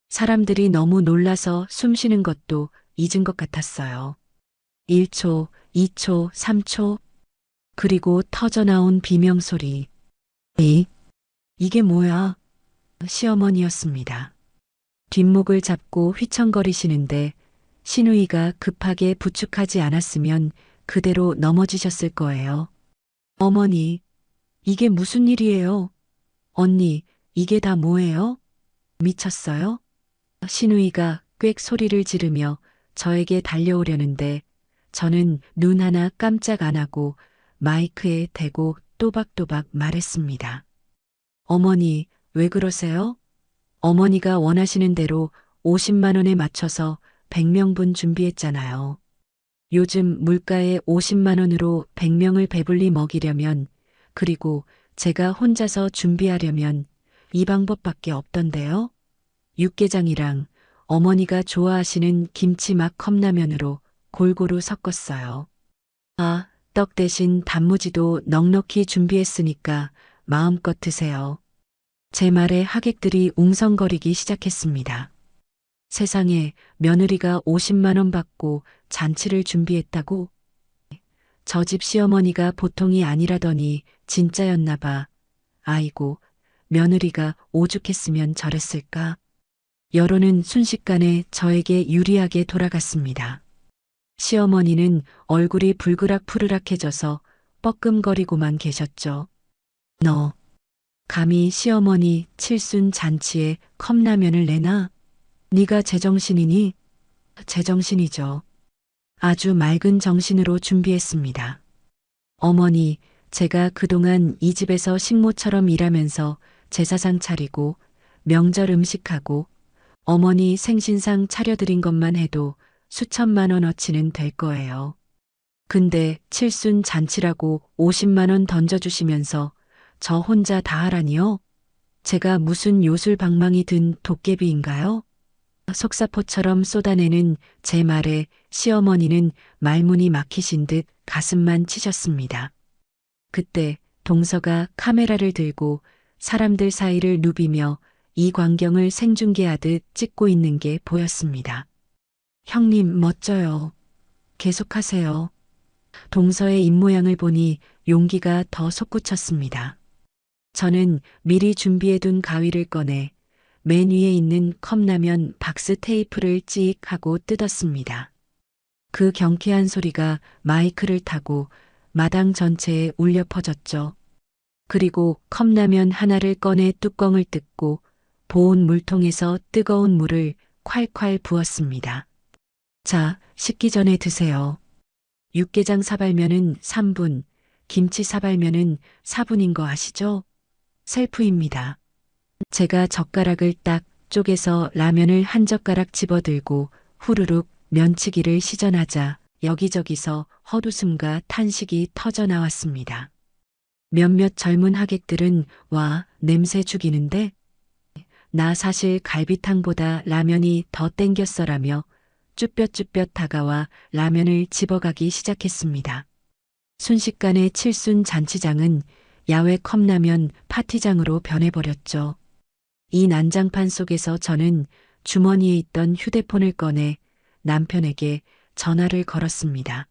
사람들이 너무 놀라서 숨 쉬는 것도 잊은 것 같았어요. 1초, 2초, 3초, 그리고 터져나온 비명소리. 이게 뭐야? 시어머니였습니다. 뒷목을 잡고 휘청거리시는데 시누이가 급하게 부축하지 않았으면 그대로 넘어지셨을 거예요. 어머니, 이게 무슨 일이에요? 언니, 이게 다 뭐예요? 미쳤어요? 시누이가 꽥 소리를 지르며 저에게 달려오려는데 저는 눈 하나 깜짝 안 하고 마이크에 대고 또박또박 말했습니다. 어머니, 왜 그러세요? 어머니가 원하시는 대로 50만 원에 맞춰서 100명분 준비했잖아요. 요즘 물가에 50만 원으로 100명을 배불리 먹이려면, 그리고 제가 혼자서 준비하려면 이 방법밖에 없던데요. 육개장이랑 어머니가 좋아하시는 김치맛 컵라면으로 골고루 섞었어요. 아, 떡 대신 단무지도 넉넉히 준비했으니까 마음껏 드세요. 제 말에 하객들이 웅성거리기 시작했습니다. 세상에 며느리가 50만 원 받고 잔치를 준비했다고? 저 집 시어머니가 보통이 아니라더니 진짜였나 봐. 아이고, 며느리가 오죽했으면 저랬을까? 여론은 순식간에 저에게 유리하게 돌아갔습니다. 시어머니는 얼굴이 불그락푸르락해져서 뻐끔거리고만 계셨죠. 너, 감히 시어머니 칠순 잔치에 컵라면을 내놔? 네가 제정신이니? 제정신이죠. 아주 맑은 정신으로 준비했습니다. 어머니, 제가 그동안 이 집에서 식모처럼 일하면서 제사상 차리고 명절 음식하고 어머니 생신상 차려드린 것만 해도 수천만 원어치는 될 거예요. 근데 칠순 잔치라고 50만 원 던져주시면서 저 혼자 다 하라니요? 제가 무슨 요술방망이 든 도깨비인가요? 속사포처럼 쏟아내는 제 말에 시어머니는 말문이 막히신 듯 가슴만 치셨습니다. 그때 동서가 카메라를 들고 사람들 사이를 누비며 이 광경을 생중계하듯 찍고 있는 게 보였습니다. 형님 멋져요. 계속하세요. 동서의 입모양을 보니 용기가 더 솟구쳤습니다. 저는 미리 준비해둔 가위를 꺼내 맨 위에 있는 컵라면 박스 테이프를 찍 하고 뜯었습니다. 그 경쾌한 소리가 마이크를 타고 마당 전체에 울려 퍼졌죠. 그리고 컵라면 하나를 꺼내 뚜껑을 뜯고 보온 물통에서 뜨거운 물을 콸콸 부었습니다. 자, 식기 전에 드세요. 육개장 사발면은 3분, 김치 사발면은 4분인 거 아시죠? 셀프입니다. 제가 젓가락을 딱 쪼개서 라면을 한 젓가락 집어들고 후루룩 면치기를 시전하자 여기저기서 헛웃음과 탄식이 터져 나왔습니다. 몇몇 젊은 하객들은 와, 냄새 죽이는데? 나 사실 갈비탕보다 라면이 더 땡겼어라며 쭈뼛쭈뼛 다가와 라면을 집어가기 시작했습니다. 순식간에 칠순 잔치장은 야외 컵라면 파티장으로 변해버렸죠. 이 난장판 속에서 저는 주머니에 있던 휴대폰을 꺼내 남편에게 전화를 걸었습니다.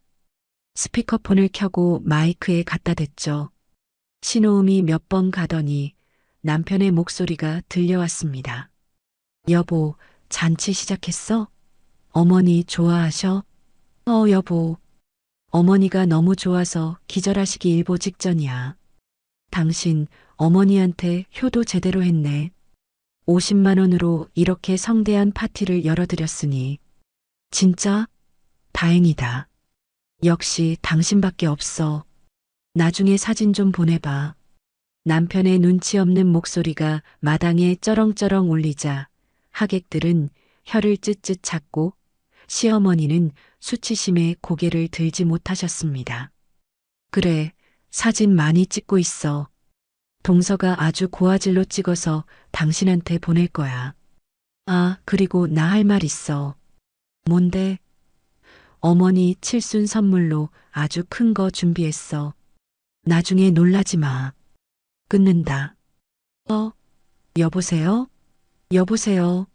스피커폰을 켜고 마이크에 갖다 댔죠. 신호음이 몇 번 가더니 남편의 목소리가 들려왔습니다. 여보, 잔치 시작했어? 어머니 좋아하셔? 여보. 어머니가 너무 좋아서 기절하시기 일보 직전이야. 당신 어머니한테 효도 제대로 했네. 50만 원으로 이렇게 성대한 파티를 열어드렸으니. 진짜? 다행이다. 역시 당신밖에 없어. 나중에 사진 좀 보내봐. 남편의 눈치 없는 목소리가 마당에 쩌렁쩌렁 울리자 하객들은 혀를 쯧쯧 찾고 시어머니는 수치심에 고개를 들지 못하셨습니다. 그래, 사진 많이 찍고 있어. 동서가 아주 고화질로 찍어서 당신한테 보낼 거야. 아, 그리고 나 할 말 있어. 뭔데? 어머니 칠순 선물로 아주 큰 거 준비했어. 나중에 놀라지 마. 끊는다. 여보세요? 여보세요?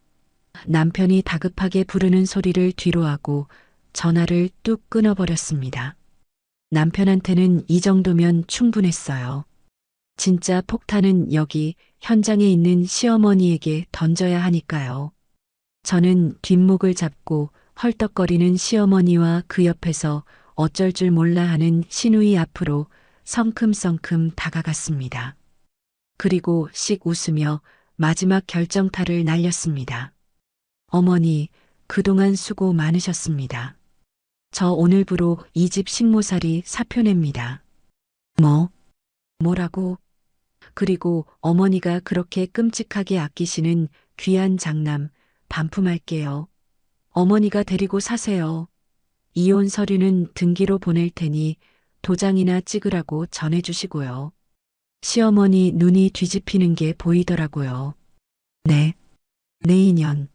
남편이 다급하게 부르는 소리를 뒤로하고 전화를 뚝 끊어버렸습니다. 남편한테는 이 정도면 충분했어요. 진짜 폭탄은 여기 현장에 있는 시어머니에게 던져야 하니까요. 저는 뒷목을 잡고 헐떡거리는 시어머니와 그 옆에서 어쩔 줄 몰라 하는 시누이 앞으로 성큼성큼 다가갔습니다. 그리고 씩 웃으며 마지막 결정타를 날렸습니다. 어머니, 그동안 수고 많으셨습니다. 저 오늘부로 이 집 식모살이 사표 냅니다. 뭐라고? 그리고 어머니가 그렇게 끔찍하게 아끼시는 귀한 장남 반품할게요. 어머니가 데리고 사세요. 이혼 서류는 등기로 보낼 테니 도장이나 찍으라고 전해주시고요. 시어머니 눈이 뒤집히는 게 보이더라고요. 네, 내 인연.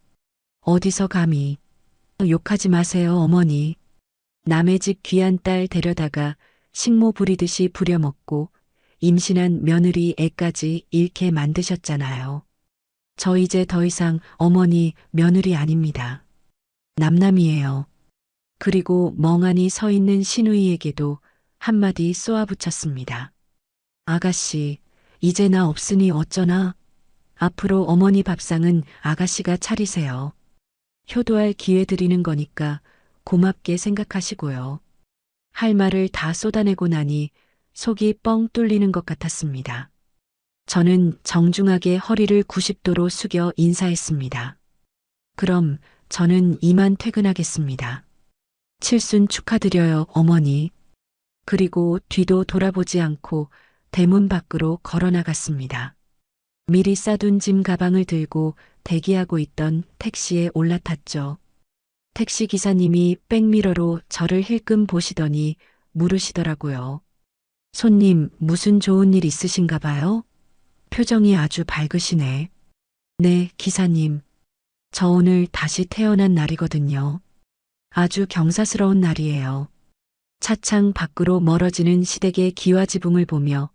어디서 감히. 욕하지 마세요, 어머니. 남의 집 귀한 딸 데려다가 식모 부리듯이 부려먹고 임신한 며느리 애까지 잃게 만드셨잖아요. 저 이제 더 이상 어머니 며느리 아닙니다. 남남이에요. 그리고 멍하니 서 있는 시누이에게도 한마디 쏘아붙였습니다. 아가씨, 이제 나 없으니 어쩌나? 앞으로 어머니 밥상은 아가씨가 차리세요. 효도할 기회 드리는 거니까 고맙게 생각하시고요. 할 말을 다 쏟아내고 나니 속이 뻥 뚫리는 것 같았습니다. 저는 정중하게 허리를 90도로 숙여 인사했습니다. 그럼 저는 이만 퇴근하겠습니다. 칠순 축하드려요, 어머니. 그리고 뒤도 돌아보지 않고 대문 밖으로 걸어 나갔습니다. 미리 싸둔 짐 가방을 들고 대기하고 있던 택시에 올라탔죠. 택시 기사님이 백미러로 저를 힐끔 보시더니 물으시더라고요. 손님, 무슨 좋은 일 있으신가 봐요? 표정이 아주 밝으시네. 네, 기사님. 저 오늘 다시 태어난 날이거든요. 아주 경사스러운 날이에요. 차창 밖으로 멀어지는 시댁의 기와지붕을 보며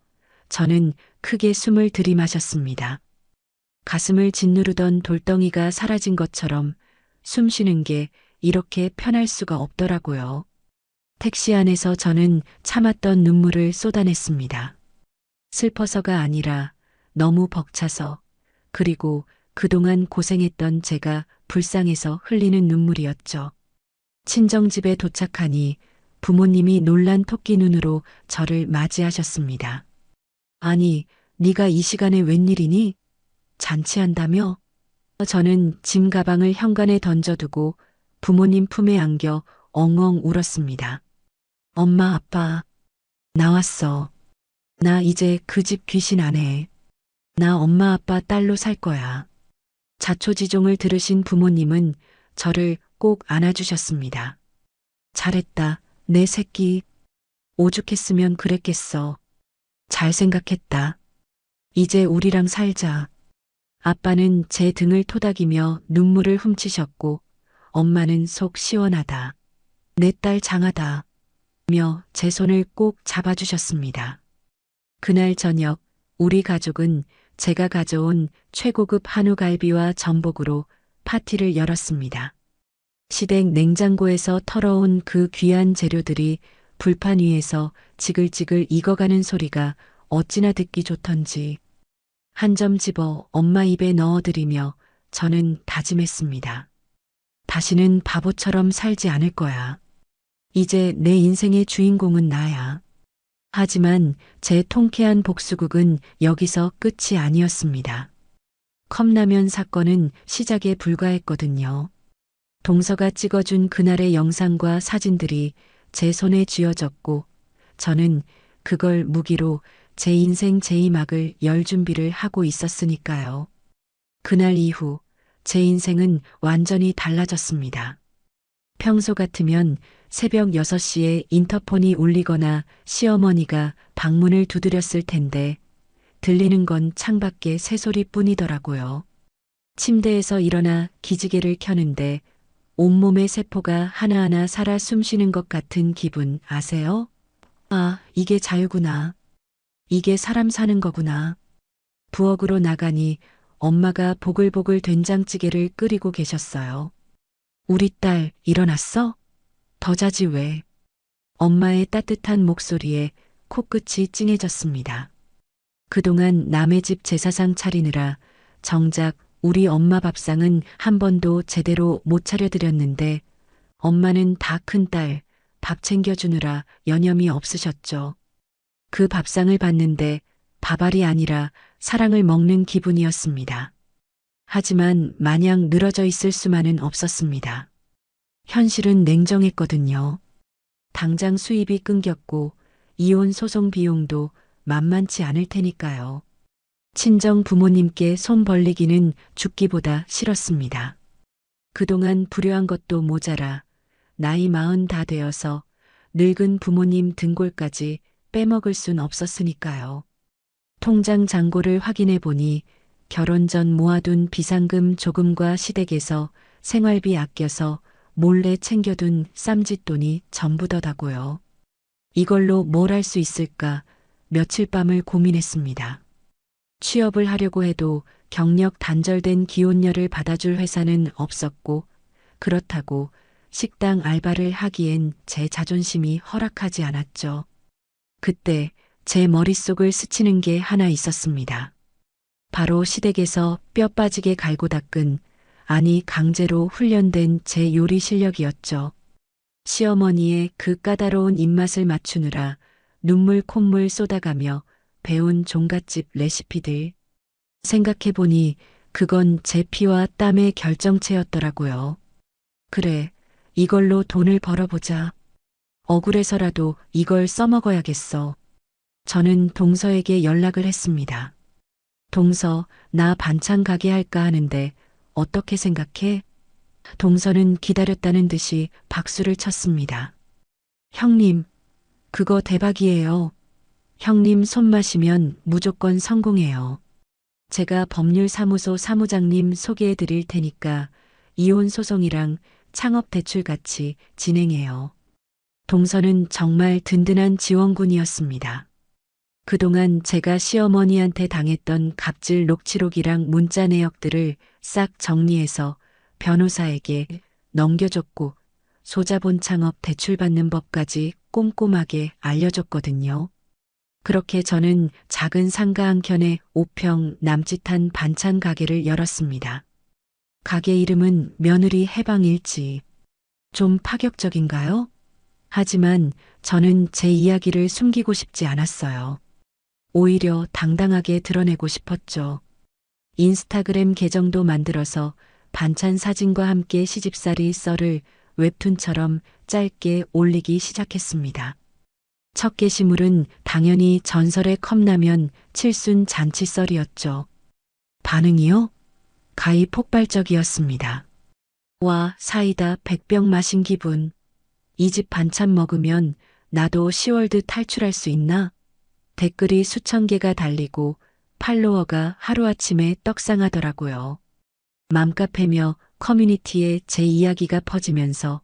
저는 크게 숨을 들이마셨습니다. 가슴을 짓누르던 돌덩이가 사라진 것처럼 숨 쉬는 게 이렇게 편할 수가 없더라고요. 택시 안에서 저는 참았던 눈물을 쏟아냈습니다. 슬퍼서가 아니라 너무 벅차서, 그리고 그동안 고생했던 제가 불쌍해서 흘리는 눈물이었죠. 친정집에 도착하니 부모님이 놀란 토끼 눈으로 저를 맞이하셨습니다. 아니, 네가 이 시간에 웬일이니? 잔치한다며? 저는 짐 가방을 현관에 던져두고 부모님 품에 안겨 엉엉 울었습니다. 엄마, 아빠, 나왔어. 나 이제 그 집 귀신 안 해. 나 엄마 아빠 딸로 살 거야. 자초지종을 들으신 부모님은 저를 꼭 안아주셨습니다. 잘했다, 내 새끼. 오죽했으면 그랬겠어. 잘 생각했다. 이제 우리랑 살자. 아빠는 제 등을 토닥이며 눈물을 훔치셨고 엄마는 속 시원하다. 내 딸 장하다. 며 제 손을 꼭 잡아주셨습니다. 그날 저녁 우리 가족은 제가 가져온 최고급 한우갈비와 전복으로 파티를 열었습니다. 시댁 냉장고에서 털어온 그 귀한 재료들이 불판 위에서 지글지글 익어가는 소리가 어찌나 듣기 좋던지 한 점 집어 엄마 입에 넣어드리며 저는 다짐했습니다. 다시는 바보처럼 살지 않을 거야. 이제 내 인생의 주인공은 나야. 하지만 제 통쾌한 복수극은 여기서 끝이 아니었습니다. 컵라면 사건은 시작에 불과했거든요. 동서가 찍어준 그날의 영상과 사진들이 제 손에 쥐어졌고 저는 그걸 무기로 제 인생 제2막을 열 준비를 하고 있었으니까요. 그날 이후 제 인생은 완전히 달라졌습니다. 평소 같으면 새벽 6시에 인터폰이 울리거나 시어머니가 방문을 두드렸을 텐데 들리는 건 창밖의 새소리뿐이더라고요. 침대에서 일어나 기지개를 켜는데 온몸의 세포가 하나하나 살아 숨쉬는 것 같은 기분 아세요? 아, 이게 자유구나. 이게 사람 사는 거구나. 부엌으로 나가니 엄마가 보글보글 된장찌개를 끓이고 계셨어요. 우리 딸 일어났어? 더 자지 왜? 엄마의 따뜻한 목소리에 코끝이 찡해졌습니다. 그동안 남의 집 제사상 차리느라 정작 우리 엄마 밥상은 한 번도 제대로 못 차려드렸는데 엄마는 다 큰딸 밥 챙겨주느라 여념이 없으셨죠. 그 밥상을 봤는데 밥알이 아니라 사랑을 먹는 기분이었습니다. 하지만 마냥 늘어져 있을 수만은 없었습니다. 현실은 냉정했거든요. 당장 수입이 끊겼고 이혼 소송 비용도 만만치 않을 테니까요. 친정 부모님께 손 벌리기는 죽기보다 싫었습니다. 그동안 불효한 것도 모자라 나이 40 다 되어서 늙은 부모님 등골까지 빼먹을 순 없었으니까요. 통장 잔고를 확인해 보니 결혼 전 모아둔 비상금 조금과 시댁에서 생활비 아껴서 몰래 챙겨둔 쌈짓돈이 전부더다고요. 이걸로 뭘 할 수 있을까 며칠 밤을 고민했습니다. 취업을 하려고 해도 경력 단절된 기혼녀를 받아줄 회사는 없었고 그렇다고 식당 알바를 하기엔 제 자존심이 허락하지 않았죠. 그때 제 머릿속을 스치는 게 하나 있었습니다. 바로 시댁에서 뼈 빠지게 갈고 닦은, 아니 강제로 훈련된 제 요리 실력이었죠. 시어머니의 그 까다로운 입맛을 맞추느라 눈물 콧물 쏟아가며 배운 종갓집 레시피들. 생각해보니 그건 제 피와 땀의 결정체였더라고요. 그래, 이걸로 돈을 벌어보자. 억울해서라도 이걸 써먹어야겠어. 저는 동서에게 연락을 했습니다. 동서, 나 반찬 가게 할까 하는데 어떻게 생각해? 동서는 기다렸다는 듯이 박수를 쳤습니다. 형님, 그거 대박이에요. 형님 손마시면 무조건 성공해요. 제가 법률사무소 사무장님 소개해 드릴 테니까 이혼 소송이랑 창업 대출 같이 진행해요. 동서는 정말 든든한 지원군이었습니다. 그동안 제가 시어머니한테 당했던 갑질 녹취록이랑 문자 내역들을 싹 정리해서 변호사에게 넘겨줬고 소자본 창업 대출받는 법까지 꼼꼼하게 알려줬거든요. 그렇게 저는 작은 상가 한 켠에 5평 남짓한 반찬 가게를 열었습니다. 가게 이름은 며느리 해방일지. 좀 파격적인가요? 하지만 저는 제 이야기를 숨기고 싶지 않았어요. 오히려 당당하게 드러내고 싶었죠. 인스타그램 계정도 만들어서 반찬 사진과 함께 시집살이 썰을 웹툰처럼 짧게 올리기 시작했습니다. 첫 게시물은 당연히 전설의 컵라면 칠순 잔치썰이었죠. 반응이요? 가히 폭발적이었습니다. 와, 사이다 100병 마신 기분. 이 집 반찬 먹으면 나도 시월드 탈출할 수 있나? 댓글이 수천 개가 달리고 팔로워가 하루아침에 떡상하더라고요. 맘카페며 커뮤니티에 제 이야기가 퍼지면서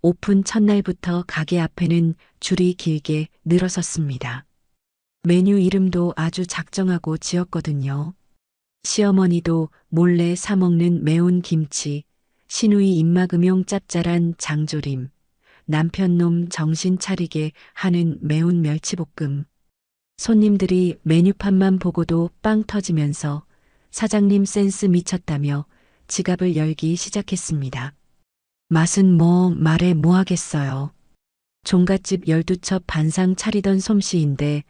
오픈 첫날부터 가게 앞에는 줄이 길게 늘어섰습니다. 메뉴 이름도 아주 작정하고 지었거든요. 시어머니도 몰래 사먹는 매운 김치, 시누이 입막음용 짭짤한 장조림, 남편놈 정신 차리게 하는 매운 멸치볶음. 손님들이 메뉴판만 보고도 빵 터지면서 사장님 센스 미쳤다며 지갑을 열기 시작했습니다. 맛은 뭐 말해 뭐 하겠어요. 종갓집 12첩 반상 차리던 솜씨인데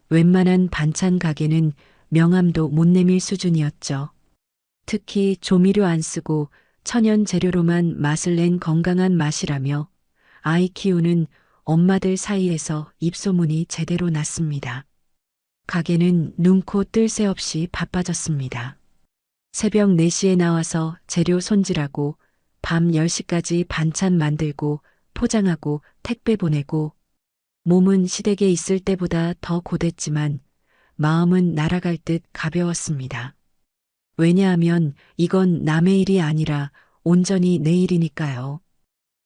웬만한 반찬 가게는 명함도 못 내밀 수준이었죠. 특히 조미료 안 쓰고 천연 재료로만 맛을 낸 건강한 맛이라며 아이 키우는 엄마들 사이에서 입소문이 제대로 났습니다. 가게는 눈코 뜰 새 없이 바빠졌습니다. 새벽 4시에 나와서 재료 손질하고 밤 10시까지 반찬 만들고 포장하고 택배 보내고 몸은 시댁에 있을 때보다 더 고됐지만 마음은 날아갈 듯 가벼웠습니다. 왜냐하면 이건 남의 일이 아니라 온전히 내 일이니까요.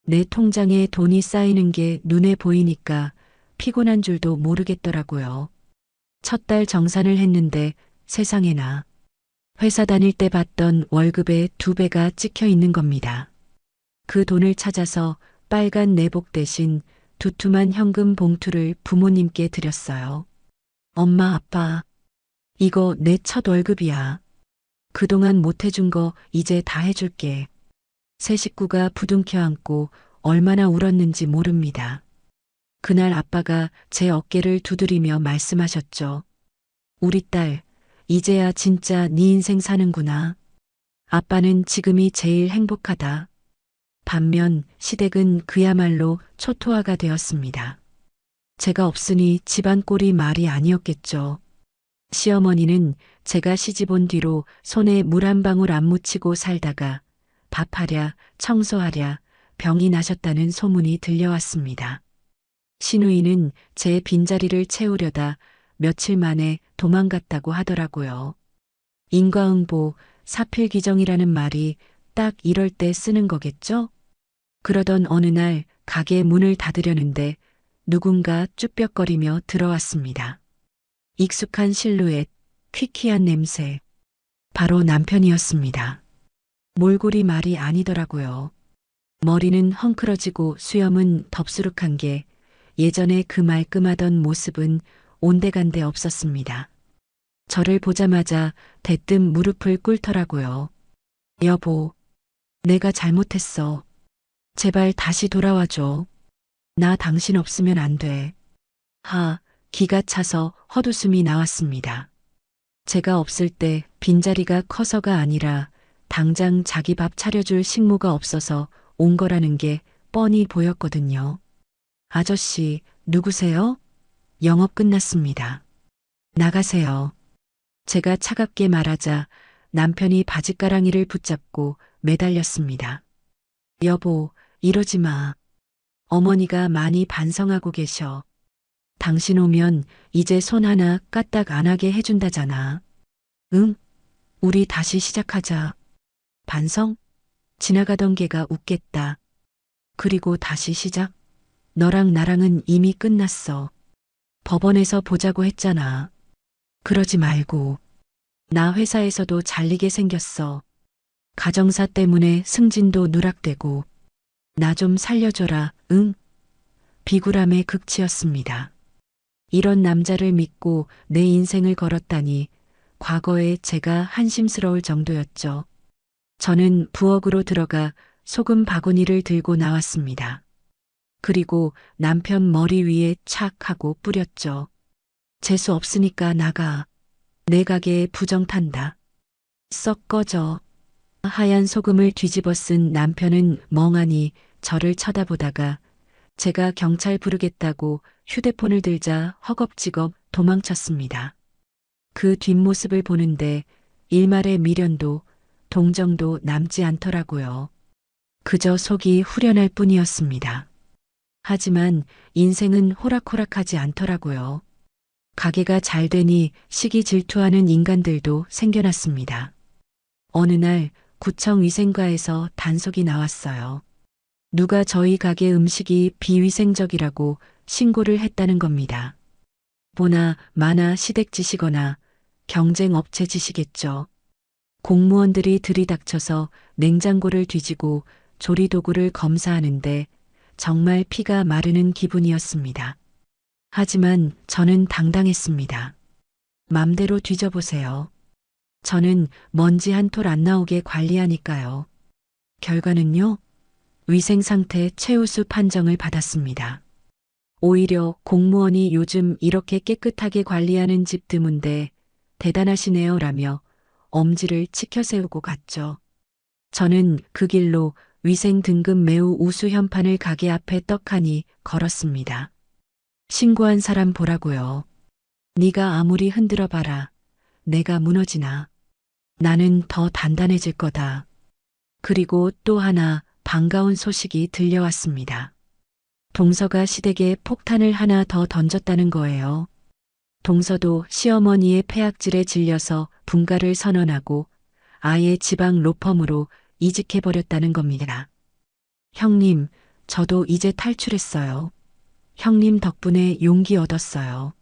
내 통장에 돈이 쌓이는 게 눈에 보이니까 피곤한 줄도 모르겠더라고요. 첫 달 정산을 했는데 세상에나 회사 다닐 때 받던 월급의 2배가 찍혀 있는 겁니다. 그 돈을 찾아서 빨간 내복 대신 두툼한 현금 봉투를 부모님께 드렸어요. 엄마, 아빠, 이거 내 첫 월급이야. 그동안 못 해준 거 이제 다 해줄게. 세 식구가 부둥켜 안고 얼마나 울었는지 모릅니다. 그날 아빠가 제 어깨를 두드리며 말씀하셨죠. 우리 딸, 이제야 진짜 네 인생 사는구나. 아빠는 지금이 제일 행복하다. 반면 시댁은 그야말로 초토화가 되었습니다. 제가 없으니 집안 꼴이 말이 아니었겠죠. 시어머니는 제가 시집 온 뒤로 손에 물 한 방울 안 묻히고 살다가 밥하랴, 청소하랴, 병이 나셨다는 소문이 들려왔습니다. 시누이는 제 빈자리를 채우려다 며칠 만에 도망갔다고 하더라고요. 인과응보, 사필귀정이라는 말이 딱 이럴 때 쓰는 거겠죠? 그러던 어느 날 가게 문을 닫으려는데 누군가 쭈뼛거리며 들어왔습니다. 익숙한 실루엣, 퀴퀴한 냄새. 바로 남편이었습니다. 몰골이 말이 아니더라고요. 머리는 헝클어지고 수염은 덥수룩한 게 예전에 그 말끔하던 모습은 온데간데 없었습니다. 저를 보자마자 대뜸 무릎을 꿇더라고요. 여보, 내가 잘못했어. 제발 다시 돌아와줘. 나 당신 없으면 안 돼. 기가 차서 헛웃음이 나왔습니다. 제가 없을 때 빈자리가 커서가 아니라 당장 자기 밥 차려줄 식모가 없어서 온 거라는 게 뻔히 보였거든요. 아저씨, 누구세요? 영업 끝났습니다. 나가세요. 제가 차갑게 말하자 남편이 바짓가랑이를 붙잡고 매달렸습니다. 여보, 이러지 마. 어머니가 많이 반성하고 계셔. 당신 오면 이제 손 하나 까딱 안 하게 해준다잖아. 응? 우리 다시 시작하자. 반성? 지나가던 개가 웃겠다. 그리고 다시 시작? 너랑 나랑은 이미 끝났어. 법원에서 보자고 했잖아. 그러지 말고. 나 회사에서도 잘리게 생겼어. 가정사 때문에 승진도 누락되고. 나 좀 살려줘라, 응? 비굴함의 극치였습니다. 이런 남자를 믿고 내 인생을 걸었다니 과거에 제가 한심스러울 정도였죠. 저는 부엌으로 들어가 소금 바구니를 들고 나왔습니다. 그리고 남편 머리 위에 착 하고 뿌렸죠. 재수 없으니까 나가. 내 가게에 부정 탄다. 썩 꺼져. 하얀 소금을 뒤집어 쓴 남편은 멍하니 저를 쳐다보다가 제가 경찰 부르겠다고 휴대폰을 들자 허겁지겁 도망쳤습니다. 그 뒷모습을 보는데 일말의 미련도 동정도 남지 않더라고요. 그저 속이 후련할 뿐이었습니다. 하지만 인생은 호락호락하지 않더라고요. 가게가 잘 되니 시기 질투하는 인간들도 생겨났습니다. 어느 날 구청 위생과에서 단속이 나왔어요. 누가 저희 가게 음식이 비위생적이라고 신고를 했다는 겁니다. 보나 마나 시댁 짓이거나 경쟁업체 짓이겠죠. 공무원들이 들이닥쳐서 냉장고를 뒤지고 조리도구를 검사하는데 정말 피가 마르는 기분이었습니다. 하지만 저는 당당했습니다. 맘대로 뒤져보세요. 저는 먼지 한 톨 안 나오게 관리하니까요. 결과는요? 위생 상태 최우수 판정을 받았습니다. 오히려 공무원이 요즘 이렇게 깨끗하게 관리하는 집 드문데 대단하시네요 라며 엄지를 치켜세우고 갔죠. 저는 그 길로 위생 등급 매우 우수 현판을 가게 앞에 떡하니 걸었습니다. 신고한 사람 보라고요. 네가 아무리 흔들어 봐라. 내가 무너지나. 나는 더 단단해질 거다. 그리고 또 하나 반가운 소식이 들려왔습니다. 동서가 시댁에 폭탄을 하나 더 던졌다는 거예요. 동서도 시어머니의 폐악질에 질려서 분가를 선언하고 아예 지방 로펌으로 이직해버렸다는 겁니다. 형님, 저도 이제 탈출했어요. 형님 덕분에 용기 얻었어요.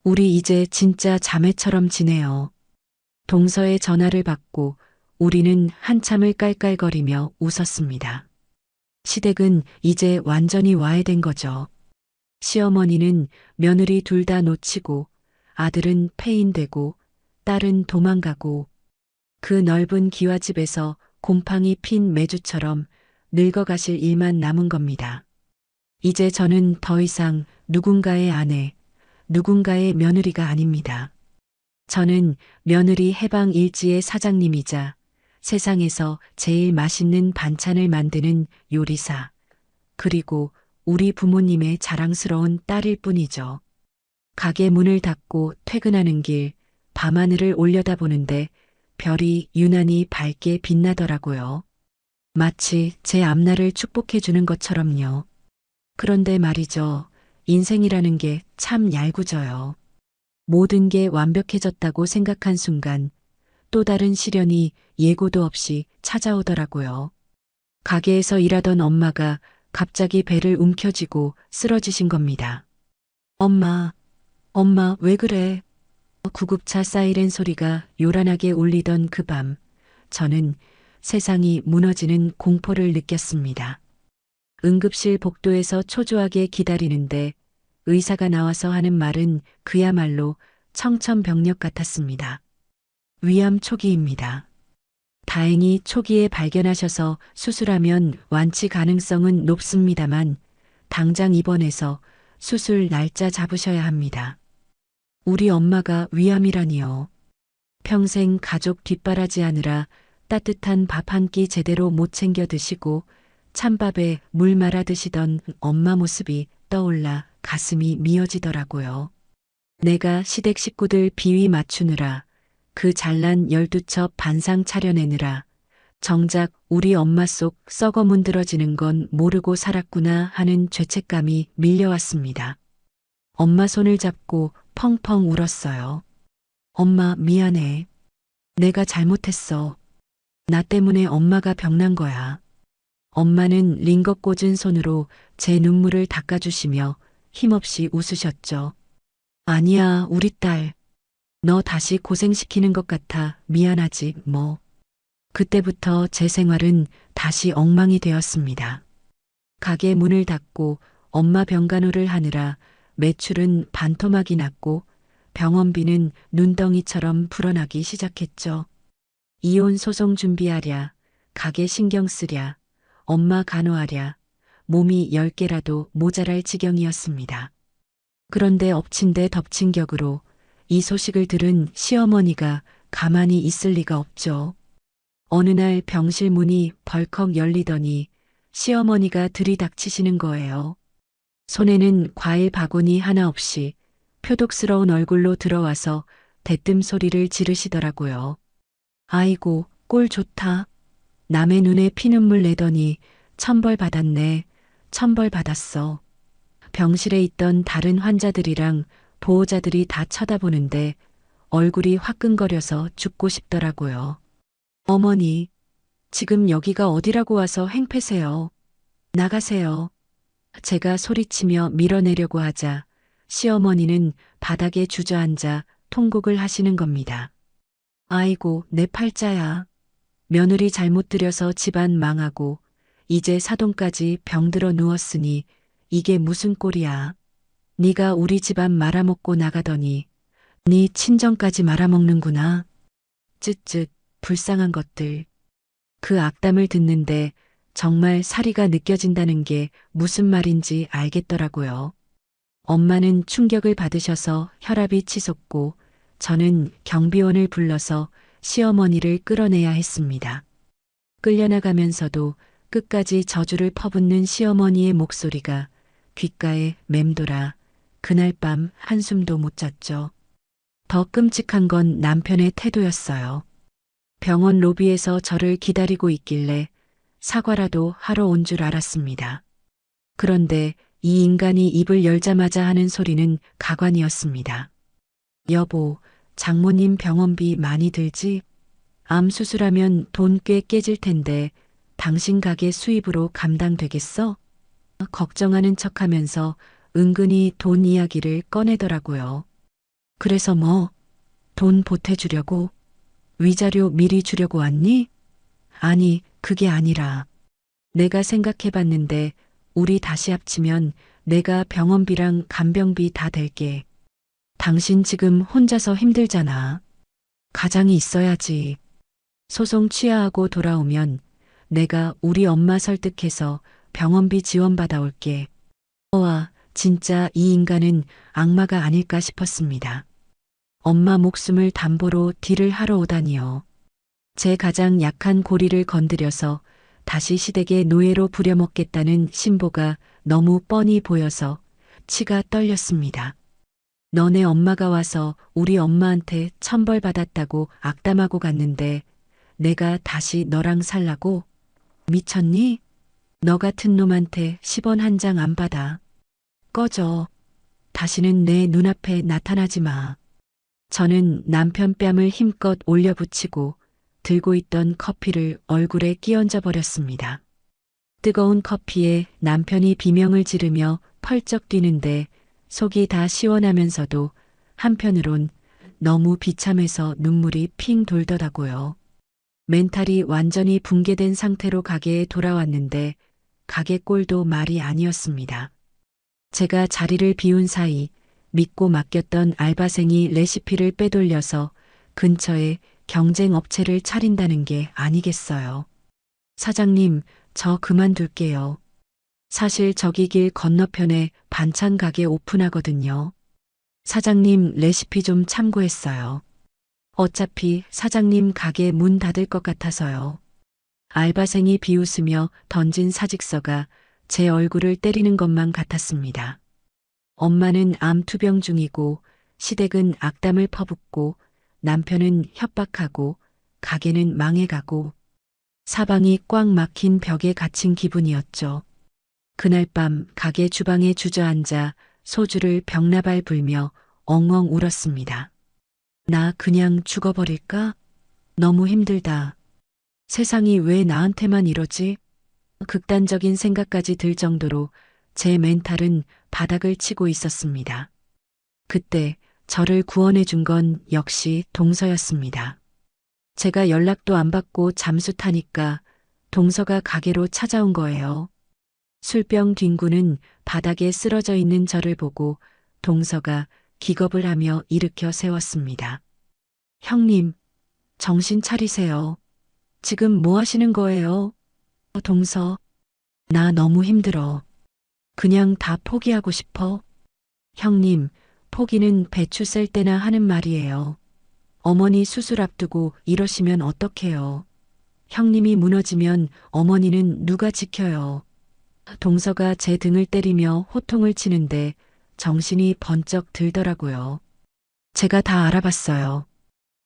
우리 이제 진짜 자매처럼 지내요. 동서의 전화를 받고 우리는 한참을 깔깔거리며 웃었습니다. 시댁은 이제 완전히 와해된 거죠. 시어머니는 며느리 둘 다 놓치고 아들은 폐인되고 딸은 도망가고 그 넓은 기와집에서 곰팡이 핀 메주처럼 늙어가실 일만 남은 겁니다. 이제 저는 더 이상 누군가의 아내, 누군가의 며느리가 아닙니다. 저는 며느리 해방 일지의 사장님이자 세상에서 제일 맛있는 반찬을 만드는 요리사. 그리고 우리 부모님의 자랑스러운 딸일 뿐이죠. 가게 문을 닫고 퇴근하는 길, 밤하늘을 올려다보는데 별이 유난히 밝게 빛나더라고요. 마치 제 앞날을 축복해주는 것처럼요. 그런데 말이죠. 인생이라는 게 참 얄궂어요. 모든 게 완벽해졌다고 생각한 순간 또 다른 시련이 예고도 없이 찾아오더라고요. 가게에서 일하던 엄마가 갑자기 배를 움켜쥐고 쓰러지신 겁니다. 엄마, 엄마, 왜 그래? 구급차 사이렌 소리가 요란하게 울리던 그 밤, 저는 세상이 무너지는 공포를 느꼈습니다. 응급실 복도에서 초조하게 기다리는데 의사가 나와서 하는 말은 그야말로 청천벽력 같았습니다. 위암 초기입니다. 다행히 초기에 발견하셔서 수술하면 완치 가능성은 높습니다만 당장 입원해서 수술 날짜 잡으셔야 합니다. 우리 엄마가 위암이라니요. 평생 가족 뒷바라지하느라 따뜻한 밥 한 끼 제대로 못 챙겨 드시고 찬밥에 물 말아 드시던 엄마 모습이 떠올라 가슴이 미어지더라고요. 내가 시댁 식구들 비위 맞추느라 그 잘난 12첩 반상 차려내느라 정작 우리 엄마 속 썩어 문드러지는 건 모르고 살았구나 하는 죄책감이 밀려왔습니다. 엄마 손을 잡고 펑펑 울었어요. 엄마 미안해. 내가 잘못했어. 나 때문에 엄마가 병난 거야. 엄마는 링거 꽂은 손으로 제 눈물을 닦아주시며 힘없이 웃으셨죠. 아니야, 우리 딸. 너 다시 고생시키는 것 같아 미안하지 뭐. 그때부터 제 생활은 다시 엉망이 되었습니다. 가게 문을 닫고 엄마 병간호를 하느라 매출은 반토막이 났고 병원비는 눈덩이처럼 불어나기 시작했죠. 이혼 소송 준비하랴, 가게 신경 쓰랴, 엄마 간호하랴, 몸이 10개라도 모자랄 지경이었습니다. 그런데 엎친 데 덮친 격으로 이 소식을 들은 시어머니가 가만히 있을 리가 없죠. 어느 날 병실 문이 벌컥 열리더니 시어머니가 들이닥치시는 거예요. 손에는 과일 바구니 하나 없이 표독스러운 얼굴로 들어와서 대뜸 소리를 지르시더라고요. 아이고, 꼴 좋다. 남의 눈에 피눈물 내더니 천벌 받았네. 천벌 받았어. 병실에 있던 다른 환자들이랑 보호자들이 다 쳐다보는데 얼굴이 화끈거려서 죽고 싶더라고요. 어머니, 지금 여기가 어디라고 와서 행패세요. 나가세요. 제가 소리치며 밀어내려고 하자 시어머니는 바닥에 주저앉아 통곡을 하시는 겁니다. 아이고, 내 팔자야. 며느리 잘못 들여서 집안 망하고 이제 사돈까지 병들어 누웠으니 이게 무슨 꼴이야. 네가 우리 집안 말아먹고 나가더니 네 친정까지 말아먹는구나. 쯧쯧 불쌍한 것들. 그 악담을 듣는데 정말 사리가 느껴진다는 게 무슨 말인지 알겠더라고요. 엄마는 충격을 받으셔서 혈압이 치솟고 저는 경비원을 불러서 시어머니를 끌어내야 했습니다. 끌려나가면서도 끝까지 저주를 퍼붓는 시어머니의 목소리가 귓가에 맴돌아 그날 밤 한숨도 못 잤죠. 더 끔찍한 건 남편의 태도였어요. 병원 로비에서 저를 기다리고 있길래 사과라도 하러 온 줄 알았습니다. 그런데 이 인간이 입을 열자마자 하는 소리는 가관이었습니다. 여보, 장모님 병원비 많이 들지? 암 수술하면 돈 꽤 깨질 텐데 당신 가게 수입으로 감당되겠어? 걱정하는 척하면서 은근히 돈 이야기를 꺼내더라고요. 그래서 뭐? 돈 보태주려고? 위자료 미리 주려고 왔니? 아니, 그게 아니라 내가 생각해봤는데 우리 다시 합치면 내가 병원비랑 간병비 다 댈게. 당신 지금 혼자서 힘들잖아. 가장이 있어야지. 소송 취하하고 돌아오면 내가 우리 엄마 설득해서 병원비 지원받아 올게. 와, 진짜 이 인간은 악마가 아닐까 싶었습니다. 엄마 목숨을 담보로 딜을 하러 오다니요. 제 가장 약한 고리를 건드려서 다시 시댁의 노예로 부려먹겠다는 신보가 너무 뻔히 보여서 치가 떨렸습니다. 너네 엄마가 와서 우리 엄마한테 천벌받았다고 악담하고 갔는데 내가 다시 너랑 살라고? 미쳤니? 너 같은 놈한테 10원 한 장 안 받아. 꺼져. 다시는 내 눈앞에 나타나지 마. 저는 남편 뺨을 힘껏 올려붙이고 들고 있던 커피를 얼굴에 끼얹어 버렸습니다. 뜨거운 커피에 남편이 비명을 지르며 펄쩍 뛰는데 속이 다 시원하면서도 한편으론 너무 비참해서 눈물이 핑 돌더라고요. 멘탈이 완전히 붕괴된 상태로 가게에 돌아왔는데 가게 꼴도 말이 아니었습니다. 제가 자리를 비운 사이 믿고 맡겼던 알바생이 레시피를 빼돌려서 근처에 경쟁 업체를 차린다는 게 아니겠어요. 사장님, 저 그만둘게요. 사실 저기 길 건너편에 반찬 가게 오픈하거든요. 사장님 레시피 좀 참고했어요. 어차피 사장님 가게 문 닫을 것 같아서요. 알바생이 비웃으며 던진 사직서가 제 얼굴을 때리는 것만 같았습니다. 엄마는 암 투병 중이고 시댁은 악담을 퍼붓고 남편은 협박하고 가게는 망해가고 사방이 꽉 막힌 벽에 갇힌 기분이었죠. 그날 밤 가게 주방에 주저앉아 소주를 벽나발 불며 엉엉 울었습니다. 나 그냥 죽어버릴까? 너무 힘들다. 세상이 왜 나한테만 이러지? 극단적인 생각까지 들 정도로 제 멘탈은 바닥을 치고 있었습니다. 그때 저를 구원해 준 건 역시 동서였습니다. 제가 연락도 안 받고 잠수 타니까 동서가 가게로 찾아온 거예요. 술병 뒹구는 바닥에 쓰러져 있는 저를 보고 동서가 기겁을 하며 일으켜 세웠습니다. 형님, 정신 차리세요. 지금 뭐 하시는 거예요? 동서, 나 너무 힘들어. 그냥 다 포기하고 싶어. 형님, 포기는 배추 셀 때나 하는 말이에요. 어머니 수술 앞두고 이러시면 어떡해요. 형님이 무너지면 어머니는 누가 지켜요. 동서가 제 등을 때리며 호통을 치는데 정신이 번쩍 들더라고요. 제가 다 알아봤어요.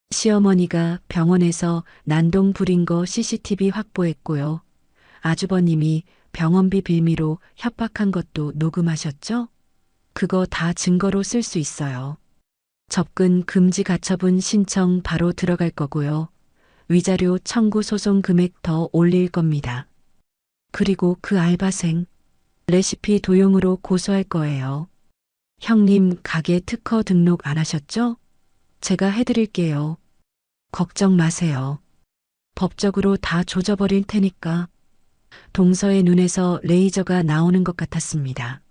시어머니가 병원에서 난동 부린 거 CCTV 확보했고요. 아주버님이 병원비 빌미로 협박한 것도 녹음하셨죠? 그거 다 증거로 쓸 수 있어요. 접근 금지 가처분 신청 바로 들어갈 거고요. 위자료 청구 소송 금액 더 올릴 겁니다. 그리고 그 알바생 레시피 도용으로 고소할 거예요. 형님 가게 특허 등록 안 하셨죠? 제가 해드릴게요. 걱정 마세요. 법적으로 다 조져버릴 테니까. 동서의 눈에서 레이저가 나오는 것 같았습니다.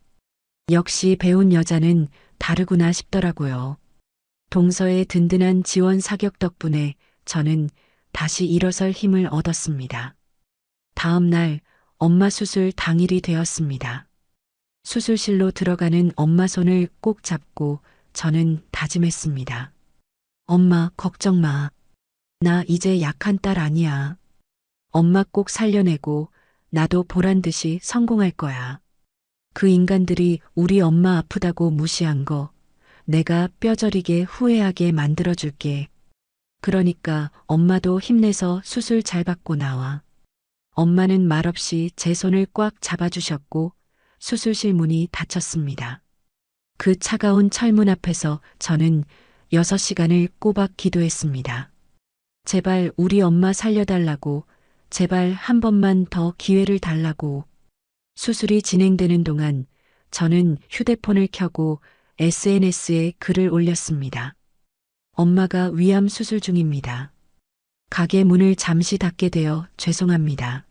역시 배운 여자는 다르구나 싶더라고요. 동서의 든든한 지원 사격 덕분에 저는 다시 일어설 힘을 얻었습니다. 다음 날 엄마 수술 당일이 되었습니다. 수술실로 들어가는 엄마 손을 꼭 잡고 저는 다짐했습니다. 엄마 걱정 마. 나 이제 약한 딸 아니야. 엄마 꼭 살려내고 나도 보란 듯이 성공할 거야. 그 인간들이 우리 엄마 아프다고 무시한 거 내가 뼈저리게 후회하게 만들어줄게. 그러니까 엄마도 힘내서 수술 잘 받고 나와. 엄마는 말없이 제 손을 꽉 잡아주셨고 수술실 문이 닫혔습니다. 그 차가운 철문 앞에서 저는 6시간을 꼬박 기도했습니다. 제발 우리 엄마 살려달라고, 제발 한 번만 더 기회를 달라고. 수술이 진행되는 동안 저는 휴대폰을 켜고 SNS에 글을 올렸습니다. 엄마가 위암 수술 중입니다. 가게 문을 잠시 닫게 되어 죄송합니다.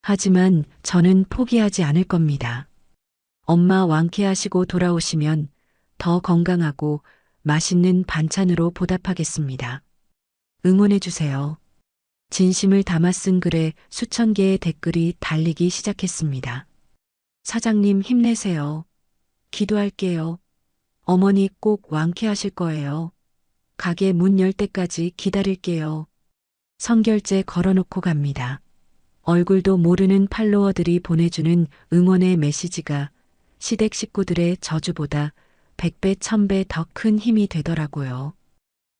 하지만 저는 포기하지 않을 겁니다. 엄마 완쾌하시고 돌아오시면 더 건강하고 맛있는 반찬으로 보답하겠습니다. 응원해주세요. 진심을 담아 쓴 글에 수천 개의 댓글이 달리기 시작했습니다. 사장님 힘내세요. 기도할게요. 어머니 꼭 완쾌하실 거예요. 가게 문 열 때까지 기다릴게요. 선결제 걸어놓고 갑니다. 얼굴도 모르는 팔로워들이 보내주는 응원의 메시지가 시댁 식구들의 저주보다 100배, 1000배 더 큰 힘이 되더라고요.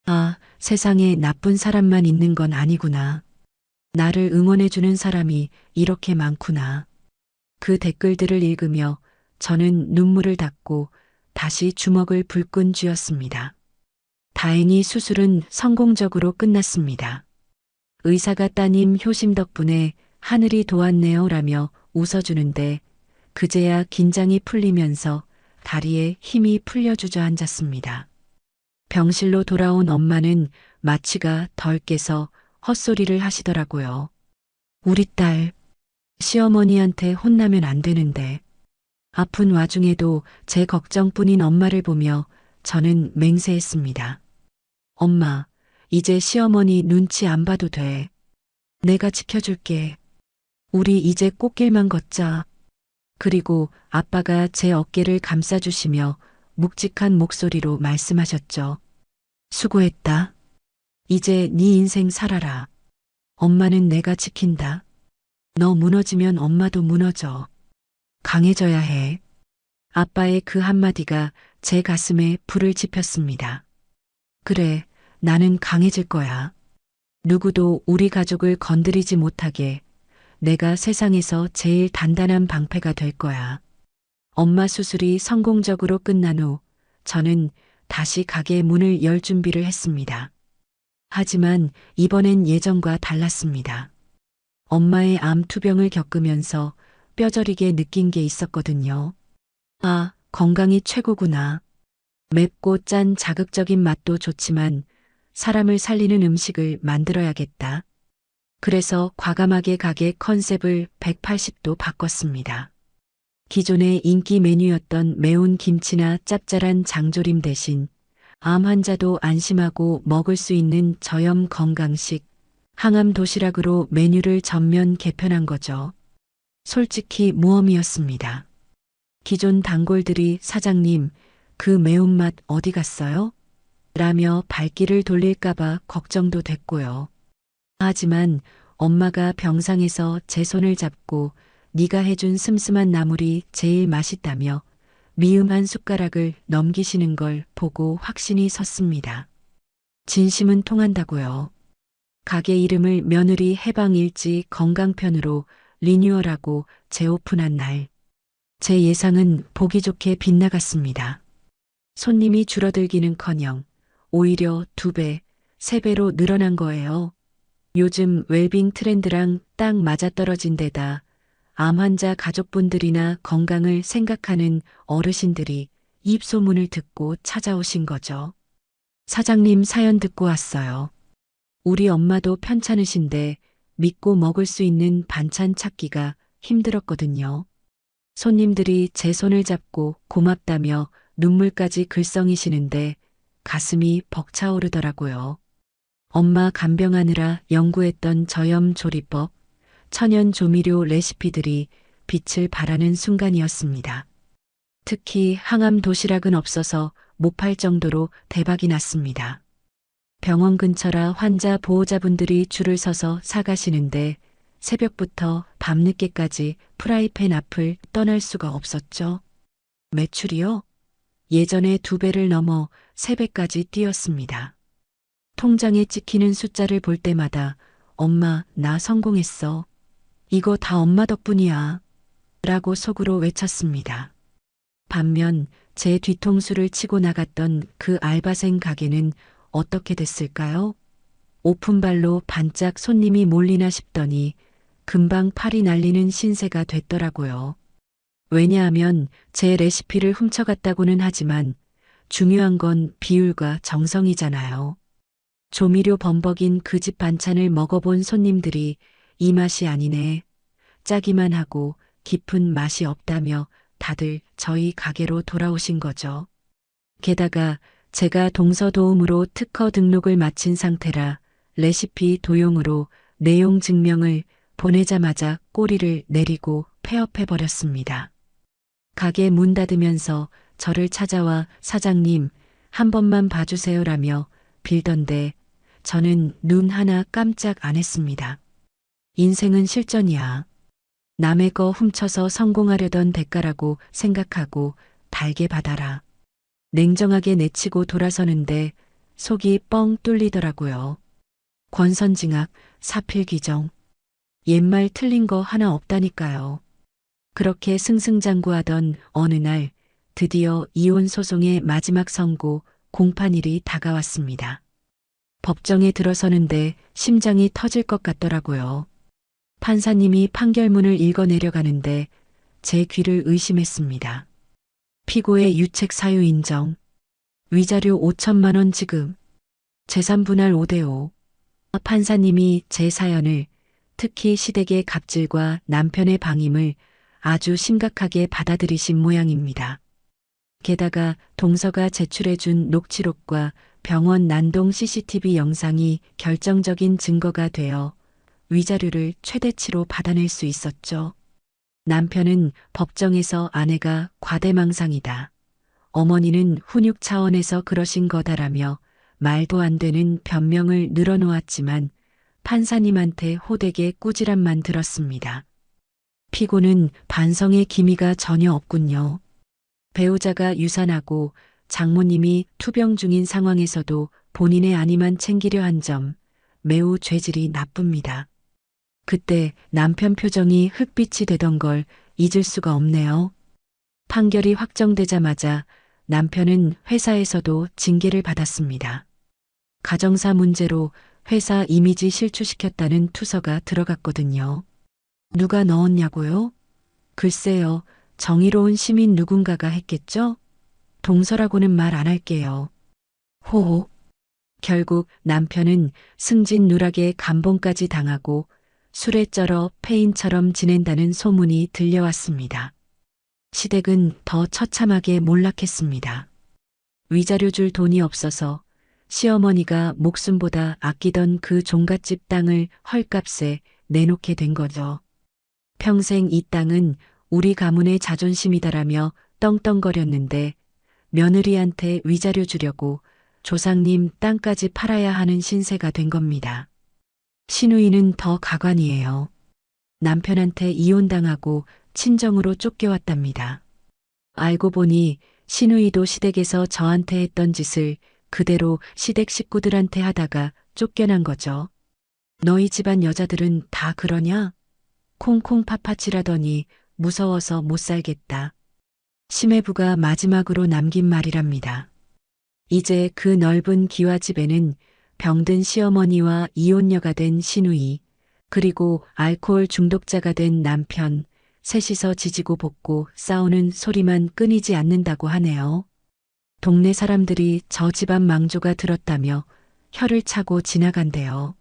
아, 세상에 나쁜 사람만 있는 건 아니구나. 나를 응원해주는 사람이 이렇게 많구나. 그 댓글들을 읽으며 저는 눈물을 닦고 다시 주먹을 불끈 쥐었습니다. 다행히 수술은 성공적으로 끝났습니다. 의사가 따님 효심 덕분에 하늘이 도왔네요 라며 웃어주는데 그제야 긴장이 풀리면서 다리에 힘이 풀려 주저앉았습니다. 병실로 돌아온 엄마는 마취가 덜 깨서 헛소리를 하시더라고요. 우리 딸, 시어머니한테 혼나면 안 되는데. 아픈 와중에도 제 걱정뿐인 엄마를 보며 저는 맹세했습니다. 엄마, 이제 시어머니 눈치 안 봐도 돼. 내가 지켜줄게. 우리 이제 꽃길만 걷자. 그리고 아빠가 제 어깨를 감싸주시며 묵직한 목소리로 말씀하셨죠. 수고했다. 이제 네 인생 살아라. 엄마는 내가 지킨다. 너 무너지면 엄마도 무너져. 강해져야 해. 아빠의 그 한마디가 제 가슴에 불을 지폈습니다. 그래, 나는 강해질 거야. 누구도 우리 가족을 건드리지 못하게 내가 세상에서 제일 단단한 방패가 될 거야. 엄마 수술이 성공적으로 끝난 후 저는 다시 가게 문을 열 준비를 했습니다. 하지만 이번엔 예전과 달랐습니다. 엄마의 암 투병을 겪으면서 뼈저리게 느낀 게 있었거든요. 아, 건강이 최고구나. 맵고 짠 자극적인 맛도 좋지만 사람을 살리는 음식을 만들어야겠다. 그래서 과감하게 가게 컨셉을 180도 바꿨습니다. 기존의 인기 메뉴였던 매운 김치나 짭짤한 장조림 대신 암 환자도 안심하고 먹을 수 있는 저염 건강식, 항암 도시락으로 메뉴를 전면 개편한 거죠. 솔직히 모험이었습니다. 기존 단골들이 사장님, 그 매운맛 어디 갔어요? 라며 발길을 돌릴까봐 걱정도 됐고요. 하지만 엄마가 병상에서 제 손을 잡고 네가 해준 슴슴한 나물이 제일 맛있다며 미음 한 숟가락을 넘기시는 걸 보고 확신이 섰습니다. 진심은 통한다고요. 가게 이름을 며느리 해방일지 건강편으로 리뉴얼하고 재오픈한 날. 제 예상은 보기 좋게 빗나갔습니다. 손님이 줄어들기는커녕 오히려 2배, 3배로 늘어난 거예요. 요즘 웰빙 트렌드랑 딱 맞아떨어진 데다 암 환자 가족분들이나 건강을 생각하는 어르신들이 입소문을 듣고 찾아오신 거죠. 사장님 사연 듣고 왔어요. 우리 엄마도 편찮으신데 믿고 먹을 수 있는 반찬 찾기가 힘들었거든요. 손님들이 제 손을 잡고 고맙다며 눈물까지 글썽이시는데 가슴이 벅차오르더라고요. 엄마 간병하느라 연구했던 저염 조리법, 천연 조미료 레시피들이 빛을 발하는 순간이었습니다. 특히 항암 도시락은 없어서 못 팔 정도로 대박이 났습니다. 병원 근처라 환자 보호자분들이 줄을 서서 사가시는데 새벽부터 밤늦게까지 프라이팬 앞을 떠날 수가 없었죠. 매출이요? 예전에 2배를 넘어 3배까지 뛰었습니다. 통장에 찍히는 숫자를 볼 때마다 엄마, 나 성공했어. 이거 다 엄마 덕분이야. 라고 속으로 외쳤습니다. 반면 제 뒤통수를 치고 나갔던 그 알바생 가게는 어떻게 됐을까요? 오픈발로 반짝 손님이 몰리나 싶더니 금방 팔이 날리는 신세가 됐더라고요. 왜냐하면 제 레시피를 훔쳐갔다고는 하지만 중요한 건 비율과 정성이잖아요. 조미료 범벅인 그 집 반찬을 먹어본 손님들이 이 맛이 아니네, 짜기만 하고 깊은 맛이 없다며 다들 저희 가게로 돌아오신 거죠. 게다가 제가 동서도움으로 특허 등록을 마친 상태라 레시피 도용으로 내용 증명을 보내자마자 꼬리를 내리고 폐업해버렸습니다. 가게 문 닫으면서 저를 찾아와 사장님 한 번만 봐주세요라며 빌던데 저는 눈 하나 깜짝 안 했습니다. 인생은 실전이야. 남의 거 훔쳐서 성공하려던 대가라고 생각하고 달게 받아라. 냉정하게 내치고 돌아서는데 속이 뻥 뚫리더라고요. 권선징악, 사필귀정. 옛말 틀린 거 하나 없다니까요. 그렇게 승승장구하던 어느 날 드디어 이혼 소송의 마지막 선고 공판일이 다가왔습니다. 법정에 들어서는데 심장이 터질 것 같더라고요. 판사님이 판결문을 읽어내려가는데 제 귀를 의심했습니다. 피고의 유책 사유 인정, 위자료 5천만 원 지급, 재산 분할 5대5. 판사님이 제 사연을, 특히 시댁의 갑질과 남편의 방임을 아주 심각하게 받아들이신 모양입니다. 게다가 동서가 제출해준 녹취록과 병원 난동 CCTV 영상이 결정적인 증거가 되어 위자료를 최대치로 받아낼 수 있었죠. 남편은 법정에서 아내가 과대망상이다. 어머니는 훈육 차원에서 그러신 거다라며 말도 안 되는 변명을 늘어놓았지만 판사님한테 호되게 꾸지람만 들었습니다. 피고는 반성의 기미가 전혀 없군요. 배우자가 유산하고 장모님이 투병 중인 상황에서도 본인의 안위만 챙기려 한 점 매우 죄질이 나쁩니다. 그때 남편 표정이 흙빛이 되던 걸 잊을 수가 없네요. 판결이 확정되자마자 남편은 회사에서도 징계를 받았습니다. 가정사 문제로 회사 이미지 실추시켰다는 투서가 들어갔거든요. 누가 넣었냐고요? 글쎄요, 정의로운 시민 누군가가 했겠죠? 동서라고는 말 안 할게요. 호호. 결국 남편은 승진 누락에 감봉까지 당하고 술에 쩔어 폐인처럼 지낸다는 소문이 들려왔습니다. 시댁은 더 처참하게 몰락했습니다. 위자료 줄 돈이 없어서 시어머니가 목숨보다 아끼던 그 종갓집 땅을 헐값에 내놓게 된 거죠. 평생 이 땅은 우리 가문의 자존심이다라며 떵떵거렸는데 며느리한테 위자료 주려고 조상님 땅까지 팔아야 하는 신세가 된 겁니다. 시누이는 더 가관이에요. 남편한테 이혼당하고 친정으로 쫓겨왔답니다. 알고 보니 시누이도 시댁에서 저한테 했던 짓을 그대로 시댁 식구들한테 하다가 쫓겨난 거죠. 너희 집안 여자들은 다 그러냐? 콩콩 파파치라더니 무서워서 못 살겠다. 심해부가 마지막으로 남긴 말이랍니다. 이제 그 넓은 기와집에는 병든 시어머니와 이혼녀가 된 시누이, 그리고 알코올 중독자가 된 남편, 셋이서 지지고 볶고 싸우는 소리만 끊이지 않는다고 하네요. 동네 사람들이 저 집안 망조가 들었다며 혀를 차고 지나간대요.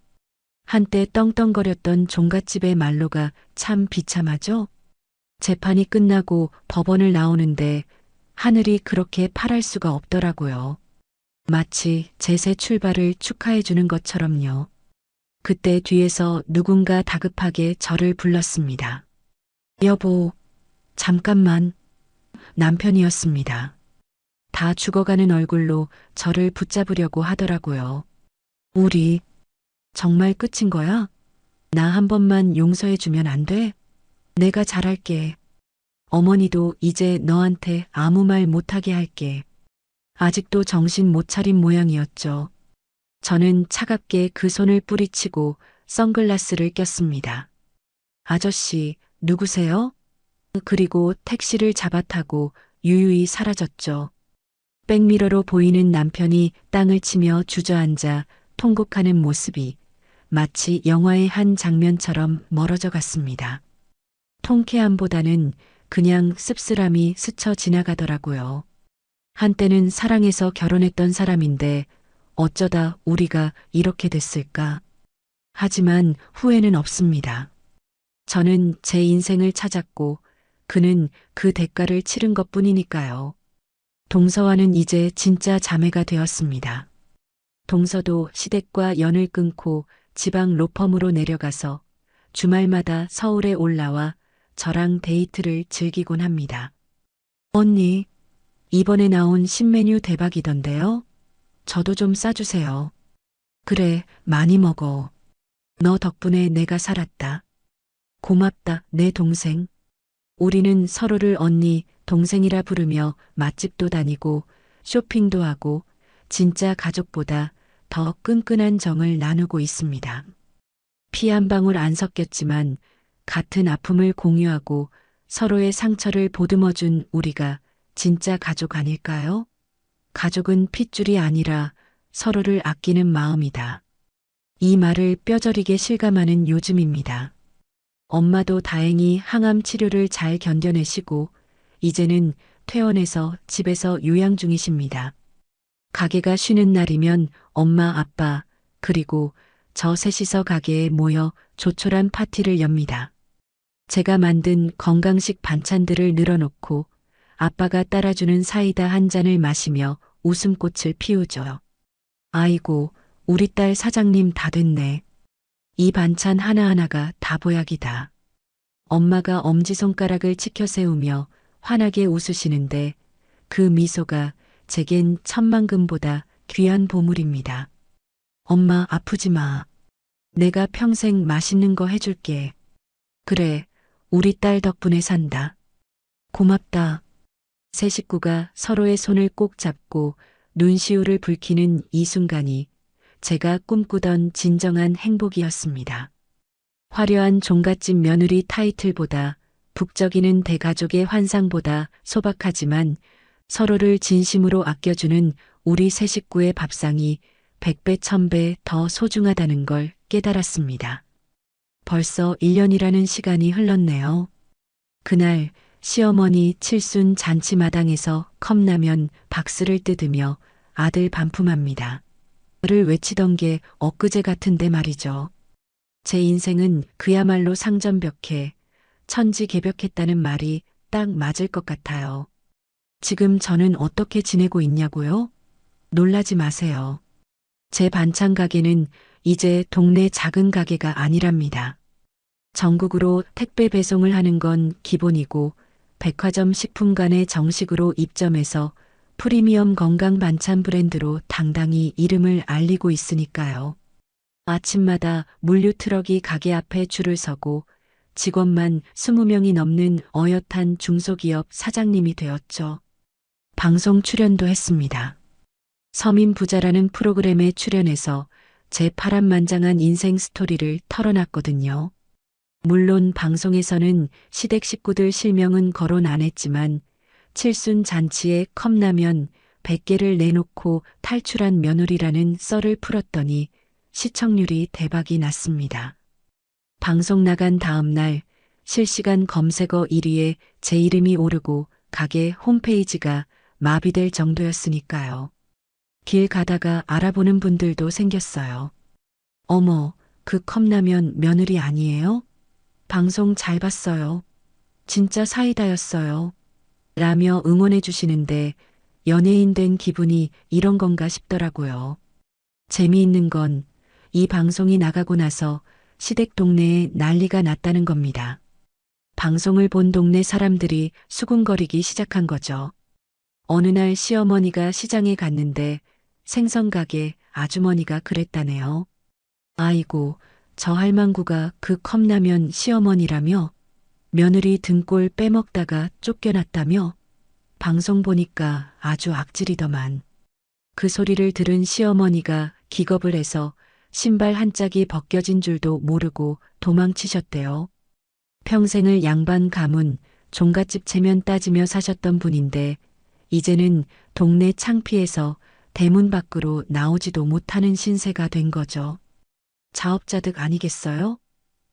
한때 떵떵거렸던 종갓집의 말로가 참 비참하죠? 재판이 끝나고 법원을 나오는데 하늘이 그렇게 파랄 수가 없더라고요. 마치 제 새 출발을 축하해 주는 것처럼요. 그때 뒤에서 누군가 다급하게 저를 불렀습니다. 여보, 잠깐만. 남편이었습니다. 다 죽어가는 얼굴로 저를 붙잡으려고 하더라고요. 우리 정말 끝인 거야? 나 한 번만 용서해 주면 안 돼? 내가 잘할게. 어머니도 이제 너한테 아무 말 못하게 할게. 아직도 정신 못 차린 모양이었죠. 저는 차갑게 그 손을 뿌리치고 선글라스를 꼈습니다. 아저씨, 누구세요? 그리고 택시를 잡아타고 유유히 사라졌죠. 백미러로 보이는 남편이 땅을 치며 주저앉아 통곡하는 모습이 마치 영화의 한 장면처럼 멀어져 갔습니다. 통쾌함보다는 그냥 씁쓸함이 스쳐 지나가더라고요. 한때는 사랑해서 결혼했던 사람인데 어쩌다 우리가 이렇게 됐을까? 하지만 후회는 없습니다. 저는 제 인생을 찾았고 그는 그 대가를 치른 것뿐이니까요. 동서와는 이제 진짜 자매가 되었습니다. 동서도 시댁과 연을 끊고 지방 로펌으로 내려가서 주말마다 서울에 올라와 저랑 데이트를 즐기곤 합니다. 언니, 이번에 나온 신메뉴 대박이던데요? 저도 좀 싸주세요. 그래, 많이 먹어. 너 덕분에 내가 살았다. 고맙다, 내 동생. 우리는 서로를 언니, 동생이라 부르며 맛집도 다니고 쇼핑도 하고 진짜 가족보다 더 끈끈한 정을 나누고 있습니다. 피 한 방울 안 섞였지만 같은 아픔을 공유하고 서로의 상처를 보듬어준 우리가 진짜 가족 아닐까요? 가족은 핏줄이 아니라 서로를 아끼는 마음이다. 이 말을 뼈저리게 실감하는 요즘입니다. 엄마도 다행히 항암 치료를 잘 견뎌내시고 이제는 퇴원해서 집에서 요양 중이십니다. 가게가 쉬는 날이면 엄마, 아빠, 그리고 저 셋이서 가게에 모여 조촐한 파티를 엽니다. 제가 만든 건강식 반찬들을 늘어놓고 아빠가 따라주는 사이다 한 잔을 마시며 웃음꽃을 피우죠. 아이고, 우리 딸 사장님 다 됐네. 이 반찬 하나하나가 다 보약이다. 엄마가 엄지손가락을 치켜 세우며 환하게 웃으시는데 그 미소가 제겐 천만금보다 귀한 보물입니다. 엄마 아프지 마. 내가 평생 맛있는 거 해줄게. 그래, 우리 딸 덕분에 산다. 고맙다. 세 식구가 서로의 손을 꼭 잡고 눈시울을 붉히는 이 순간이 제가 꿈꾸던 진정한 행복이었습니다. 화려한 종갓집 며느리 타이틀보다 북적이는 대가족의 환상보다 소박하지만 서로를 진심으로 아껴주는 우리 세 식구의 밥상이 100배, 1000배 더 소중하다는 걸 깨달았습니다. 벌써 1년이라는 시간이 흘렀네요. 그날 시어머니 칠순 잔치마당에서 컵라면 박스를 뜯으며 아들 반품합니다. 를 외치던 게 엊그제 같은데 말이죠. 제 인생은 그야말로 상전벽해, 천지개벽했다는 말이 딱 맞을 것 같아요. 지금 저는 어떻게 지내고 있냐고요? 놀라지 마세요. 제 반찬 가게는 이제 동네 작은 가게가 아니랍니다. 전국으로 택배 배송을 하는 건 기본이고 백화점 식품관에 정식으로 입점해서 프리미엄 건강 반찬 브랜드로 당당히 이름을 알리고 있으니까요. 아침마다 물류 트럭이 가게 앞에 줄을 서고 직원만 20명이 넘는 어엿한 중소기업 사장님이 되었죠. 방송 출연도 했습니다. 서민 부자라는 프로그램에 출연해서 제 파란만장한 인생 스토리를 털어놨거든요. 물론 방송에서는 시댁 식구들 실명은 거론 안 했지만 칠순 잔치에 컵라면 100개를 내놓고 탈출한 며느리라는 썰을 풀었더니 시청률이 대박이 났습니다. 방송 나간 다음 날 실시간 검색어 1위에 제 이름이 오르고 가게 홈페이지가 마비될 정도였으니까요. 길 가다가 알아보는 분들도 생겼어요. 어머, 그 컵라면 며느리 아니에요? 방송 잘 봤어요. 진짜 사이다였어요. 라며 응원해 주시는데 연예인 된 기분이 이런 건가 싶더라고요. 재미있는 건 이 방송이 나가고 나서 시댁 동네에 난리가 났다는 겁니다. 방송을 본 동네 사람들이 수군거리기 시작한 거죠. 어느 날 시어머니가 시장에 갔는데 생선가게 아주머니가 그랬다네요. 아이고, 저 할망구가 그 컵라면 시어머니라며? 며느리 등골 빼먹다가 쫓겨났다며? 방송 보니까 아주 악질이더만. 그 소리를 들은 시어머니가 기겁을 해서 신발 한 짝이 벗겨진 줄도 모르고 도망치셨대요. 평생을 양반 가문, 종갓집 체면 따지며 사셨던 분인데 이제는 동네 창피해서 대문 밖으로 나오지도 못하는 신세가 된 거죠. 자업자득 아니겠어요?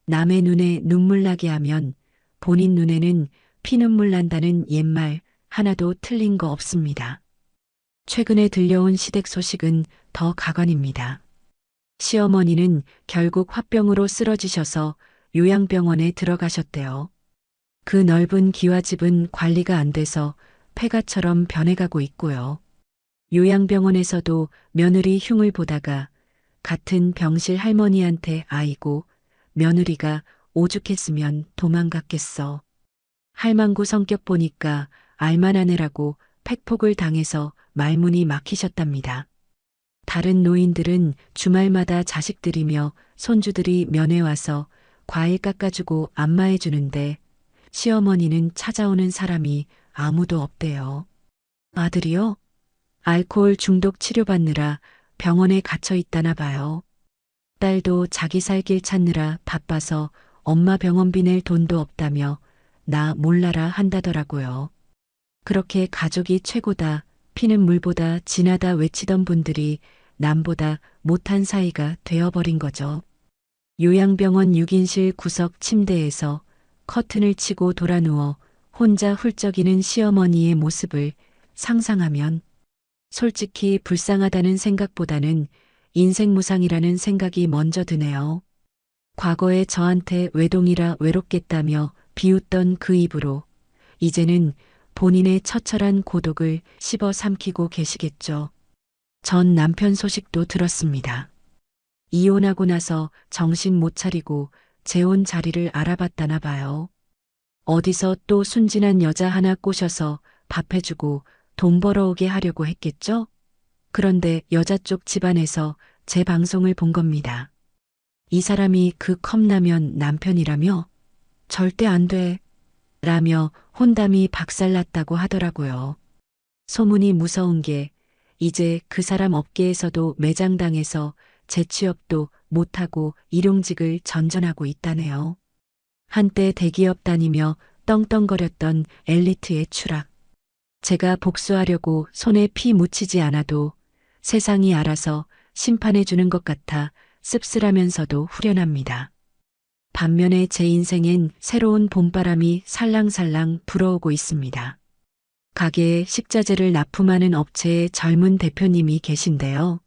남의 눈에 눈물 나게 하면 본인 눈에는 피눈물 난다는 옛말 하나도 틀린 거 없습니다. 최근에 들려온 시댁 소식은 더 가관입니다. 시어머니는 결국 화병으로 쓰러지셔서 요양병원에 들어가셨대요. 그 넓은 기와집은 관리가 안 돼서 폐가처럼 변해가고 있고요. 요양병원에서도 며느리 흉을 보다가 같은 병실 할머니한테 아이고 며느리가 오죽했으면 도망갔겠어. 할망구 성격 보니까 알만한 애라고 팩폭을 당해서 말문이 막히셨답니다. 다른 노인들은 주말마다 자식들이며 손주들이 면회 와서 과일 깎아주고 안마해주는데 시어머니는 찾아오는 사람이 아무도 없대요. 아들이요? 알코올 중독 치료받느라 병원에 갇혀 있다나 봐요. 딸도 자기 살 길 찾느라 바빠서 엄마 병원비 낼 돈도 없다며 나 몰라라 한다더라고요. 그렇게 가족이 최고다, 피는 물보다 진하다 외치던 분들이 남보다 못한 사이가 되어버린 거죠. 요양병원 6인실 구석 침대에서 커튼을 치고 돌아누워 혼자 훌쩍이는 시어머니의 모습을 상상하면 솔직히 불쌍하다는 생각보다는 인생무상이라는 생각이 먼저 드네요. 과거에 저한테 외동이라 외롭겠다며 비웃던 그 입으로 이제는 본인의 처철한 고독을 씹어 삼키고 계시겠죠. 전 남편 소식도 들었습니다. 이혼하고 나서 정신 못 차리고 재혼 자리를 알아봤다나 봐요. 어디서 또 순진한 여자 하나 꼬셔서 밥 해주고 돈 벌어오게 하려고 했겠죠? 그런데 여자 쪽 집안에서 제 방송을 본 겁니다. 이 사람이 그 컵라면 남편이라며? 절대 안 돼. 라며 혼담이 박살났다고 하더라고요. 소문이 무서운 게 이제 그 사람 업계에서도 매장당해서 재취업도 못하고 일용직을 전전하고 있다네요. 한때 대기업 다니며 떵떵거렸던 엘리트의 추락. 제가 복수하려고 손에 피 묻히지 않아도 세상이 알아서 심판해 주는 것 같아 씁쓸하면서도 후련합니다. 반면에 제 인생엔 새로운 봄바람이 살랑살랑 불어오고 있습니다. 가게에 식자재를 납품하는 업체의 젊은 대표님이 계신데요.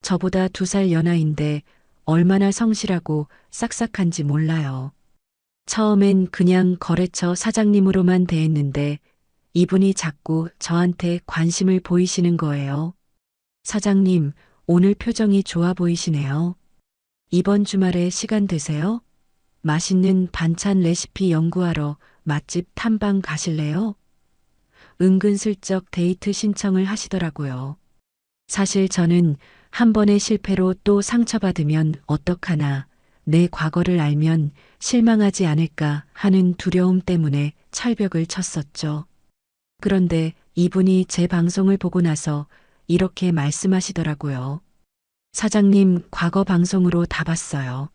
저보다 2살 연하인데 얼마나 성실하고 싹싹한지 몰라요. 처음엔 그냥 거래처 사장님으로만 대했는데 이분이 자꾸 저한테 관심을 보이시는 거예요. 사장님, 오늘 표정이 좋아 보이시네요. 이번 주말에 시간 되세요? 맛있는 반찬 레시피 연구하러 맛집 탐방 가실래요? 은근슬쩍 데이트 신청을 하시더라고요. 사실 저는 한 번의 실패로 또 상처받으면 어떡하나, 내 과거를 알면 실망하지 않을까 하는 두려움 때문에 철벽을 쳤었죠. 그런데 이분이 제 방송을 보고 나서 이렇게 말씀하시더라고요. 사장님, 과거 방송으로 다 봤어요.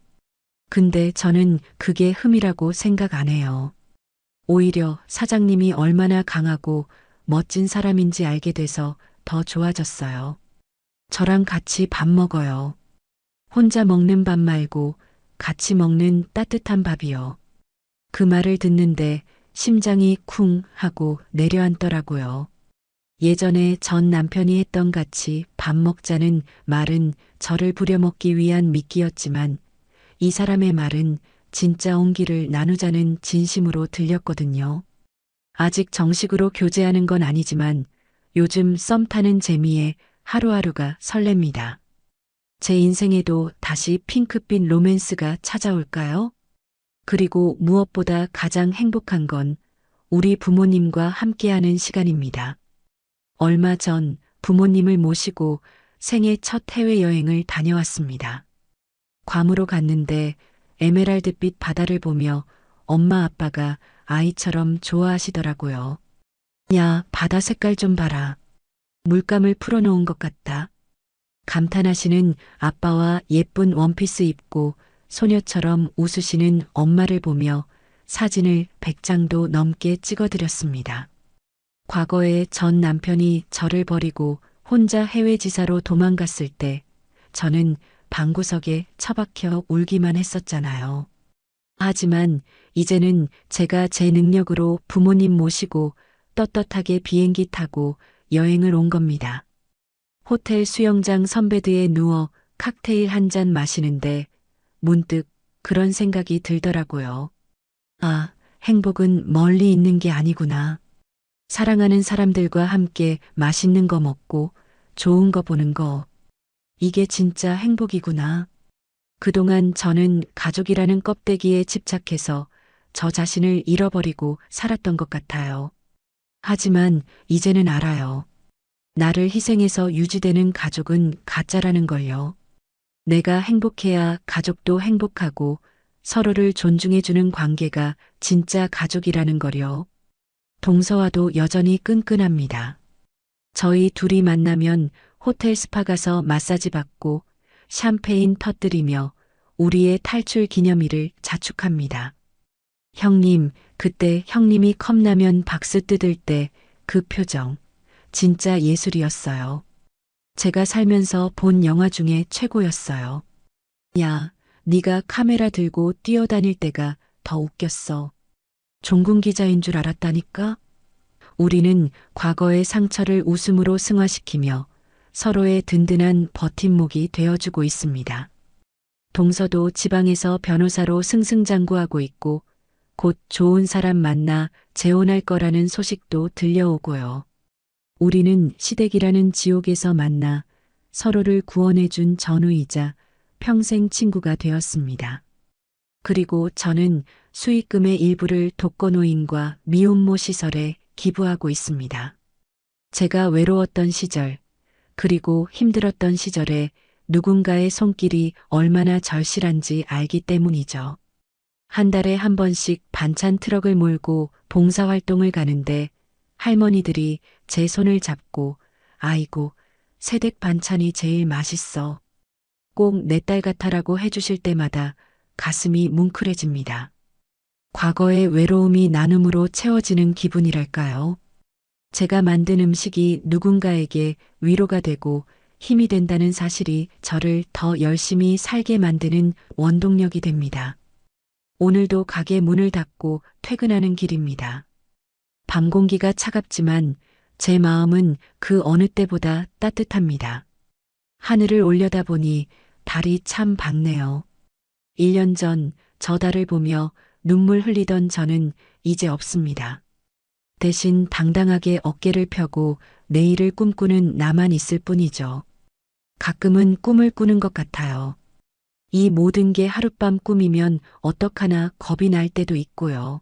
근데 저는 그게 흠이라고 생각 안 해요. 오히려 사장님이 얼마나 강하고 멋진 사람인지 알게 돼서 더 좋아졌어요. 저랑 같이 밥 먹어요. 혼자 먹는 밥 말고 같이 먹는 따뜻한 밥이요. 그 말을 듣는데 심장이 쿵 하고 내려앉더라고요. 예전에 전 남편이 했던 같이 밥 먹자는 말은 저를 부려먹기 위한 미끼였지만 이 사람의 말은 진짜 온기를 나누자는 진심으로 들렸거든요. 아직 정식으로 교제하는 건 아니지만 요즘 썸 타는 재미에 하루하루가 설렙니다. 제 인생에도 다시 핑크빛 로맨스가 찾아올까요? 그리고 무엇보다 가장 행복한 건 우리 부모님과 함께하는 시간입니다. 얼마 전 부모님을 모시고 생애 첫 해외여행을 다녀왔습니다. 괌으로 갔는데 에메랄드빛 바다를 보며 엄마 아빠가 아이처럼 좋아하시더라고요. 야, 바다 색깔 좀 봐라. 물감을 풀어놓은 것 같다. 감탄하시는 아빠와 예쁜 원피스 입고 소녀처럼 웃으시는 엄마를 보며 사진을 100장도 넘게 찍어드렸습니다. 과거에 전 남편이 저를 버리고 혼자 해외 지사로 도망갔을 때 저는 방구석에 처박혀 울기만 했었잖아요. 하지만 이제는 제가 제 능력으로 부모님 모시고 떳떳하게 비행기 타고 여행을 온 겁니다. 호텔 수영장 선베드에 누워 칵테일 한 잔 마시는데 문득 그런 생각이 들더라고요. 아, 행복은 멀리 있는 게 아니구나. 사랑하는 사람들과 함께 맛있는 거 먹고 좋은 거 보는 거. 이게 진짜 행복이구나. 그동안 저는 가족이라는 껍데기에 집착해서 저 자신을 잃어버리고 살았던 것 같아요. 하지만 이제는 알아요. 나를 희생해서 유지되는 가족은 가짜라는 걸요. 내가 행복해야 가족도 행복하고 서로를 존중해주는 관계가 진짜 가족이라는 거요. 동서와도 여전히 끈끈합니다. 저희 둘이 만나면 호텔 스파 가서 마사지 받고 샴페인 터뜨리며 우리의 탈출 기념일을 자축합니다. 형님, 그때 형님이 컵라면 박스 뜯을 때 그 표정, 진짜 예술이었어요. 제가 살면서 본 영화 중에 최고였어요. 야, 네가 카메라 들고 뛰어다닐 때가 더 웃겼어. 종군 기자인 줄 알았다니까? 우리는 과거의 상처를 웃음으로 승화시키며 서로의 든든한 버팀목이 되어주고 있습니다. 동서도 지방에서 변호사로 승승장구하고 있고 곧 좋은 사람 만나 재혼할 거라는 소식도 들려오고요. 우리는 시댁이라는 지옥에서 만나 서로를 구원해준 전우이자 평생 친구가 되었습니다. 그리고 저는 수익금의 일부를 독거노인과 미혼모 시설에 기부하고 있습니다. 제가 외로웠던 시절, 그리고 힘들었던 시절에 누군가의 손길이 얼마나 절실한지 알기 때문이죠. 한 달에 한 번씩 반찬 트럭을 몰고 봉사활동을 가는데 할머니들이 제 손을 잡고 아이고, 새댁 반찬이 제일 맛있어. 꼭 내 딸 같아라고 해주실 때마다 가슴이 뭉클해집니다. 과거의 외로움이 나눔으로 채워지는 기분이랄까요? 제가 만든 음식이 누군가에게 위로가 되고 힘이 된다는 사실이 저를 더 열심히 살게 만드는 원동력이 됩니다. 오늘도 가게 문을 닫고 퇴근하는 길입니다. 밤 공기가 차갑지만 제 마음은 그 어느 때보다 따뜻합니다. 하늘을 올려다보니 달이 참 밝네요. 1년 전 저 달을 보며 눈물 흘리던 저는 이제 없습니다. 대신 당당하게 어깨를 펴고 내일을 꿈꾸는 나만 있을 뿐이죠. 가끔은 꿈을 꾸는 것 같아요. 이 모든 게 하룻밤 꿈이면 어떡하나 겁이 날 때도 있고요.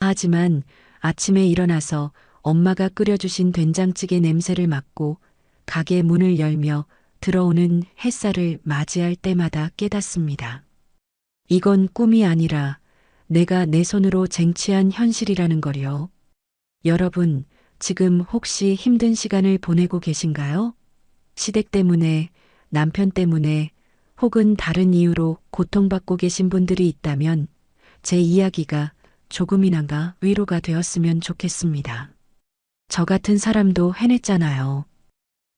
하지만 아침에 일어나서 엄마가 끓여주신 된장찌개 냄새를 맡고 가게 문을 열며 들어오는 햇살을 맞이할 때마다 깨닫습니다. 이건 꿈이 아니라 내가 내 손으로 쟁취한 현실이라는 거요. 여러분, 지금 혹시 힘든 시간을 보내고 계신가요? 시댁 때문에, 남편 때문에, 혹은 다른 이유로 고통받고 계신 분들이 있다면 제 이야기가 조금이나마 위로가 되었으면 좋겠습니다. 저 같은 사람도 해냈잖아요.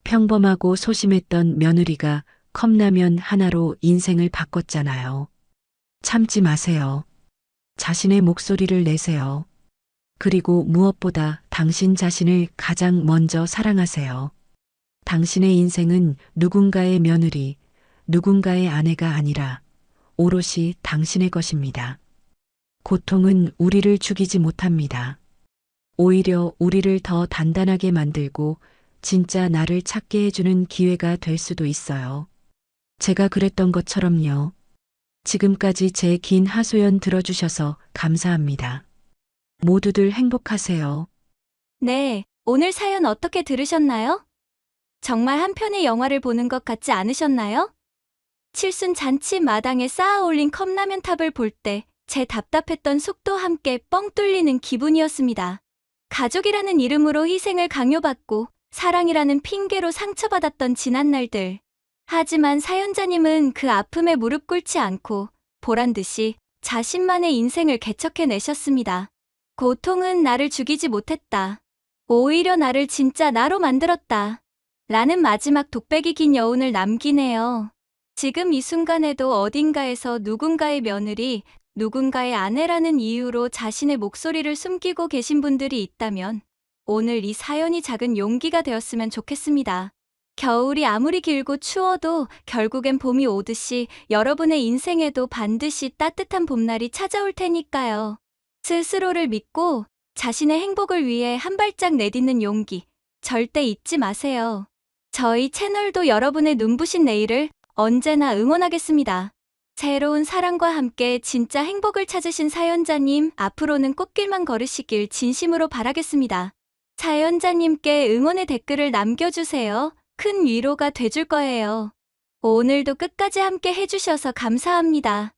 평범하고 소심했던 며느리가 컵라면 하나로 인생을 바꿨잖아요. 참지 마세요. 자신의 목소리를 내세요. 그리고 무엇보다 당신 자신을 가장 먼저 사랑하세요. 당신의 인생은 누군가의 며느리, 누군가의 아내가 아니라 오롯이 당신의 것입니다. 고통은 우리를 죽이지 못합니다. 오히려 우리를 더 단단하게 만들고 진짜 나를 찾게 해주는 기회가 될 수도 있어요. 제가 그랬던 것처럼요. 지금까지 제 긴 하소연 들어주셔서 감사합니다. 모두들 행복하세요. 네, 오늘 사연 어떻게 들으셨나요? 정말 한 편의 영화를 보는 것 같지 않으셨나요? 칠순 잔치 마당에 쌓아 올린 컵라면 탑을 볼 때 제 답답했던 속도 함께 뻥 뚫리는 기분이었습니다. 가족이라는 이름으로 희생을 강요받고 사랑이라는 핑계로 상처받았던 지난 날들. 하지만 사연자님은 그 아픔에 무릎 꿇지 않고 보란 듯이 자신만의 인생을 개척해내셨습니다. 고통은 나를 죽이지 못했다. 오히려 나를 진짜 나로 만들었다. 라는 마지막 독백이 긴 여운을 남기네요. 지금 이 순간에도 어딘가에서 누군가의 며느리, 누군가의 아내라는 이유로 자신의 목소리를 숨기고 계신 분들이 있다면 오늘 이 사연이 작은 용기가 되었으면 좋겠습니다. 겨울이 아무리 길고 추워도 결국엔 봄이 오듯이 여러분의 인생에도 반드시 따뜻한 봄날이 찾아올 테니까요. 스스로를 믿고 자신의 행복을 위해 한 발짝 내딛는 용기 절대 잊지 마세요. 저희 채널도 여러분의 눈부신 내일을 언제나 응원하겠습니다. 새로운 사랑과 함께 진짜 행복을 찾으신 사연자님, 앞으로는 꽃길만 걸으시길 진심으로 바라겠습니다. 사연자님께 응원의 댓글을 남겨주세요. 큰 위로가 돼줄 거예요. 오늘도 끝까지 함께 해주셔서 감사합니다.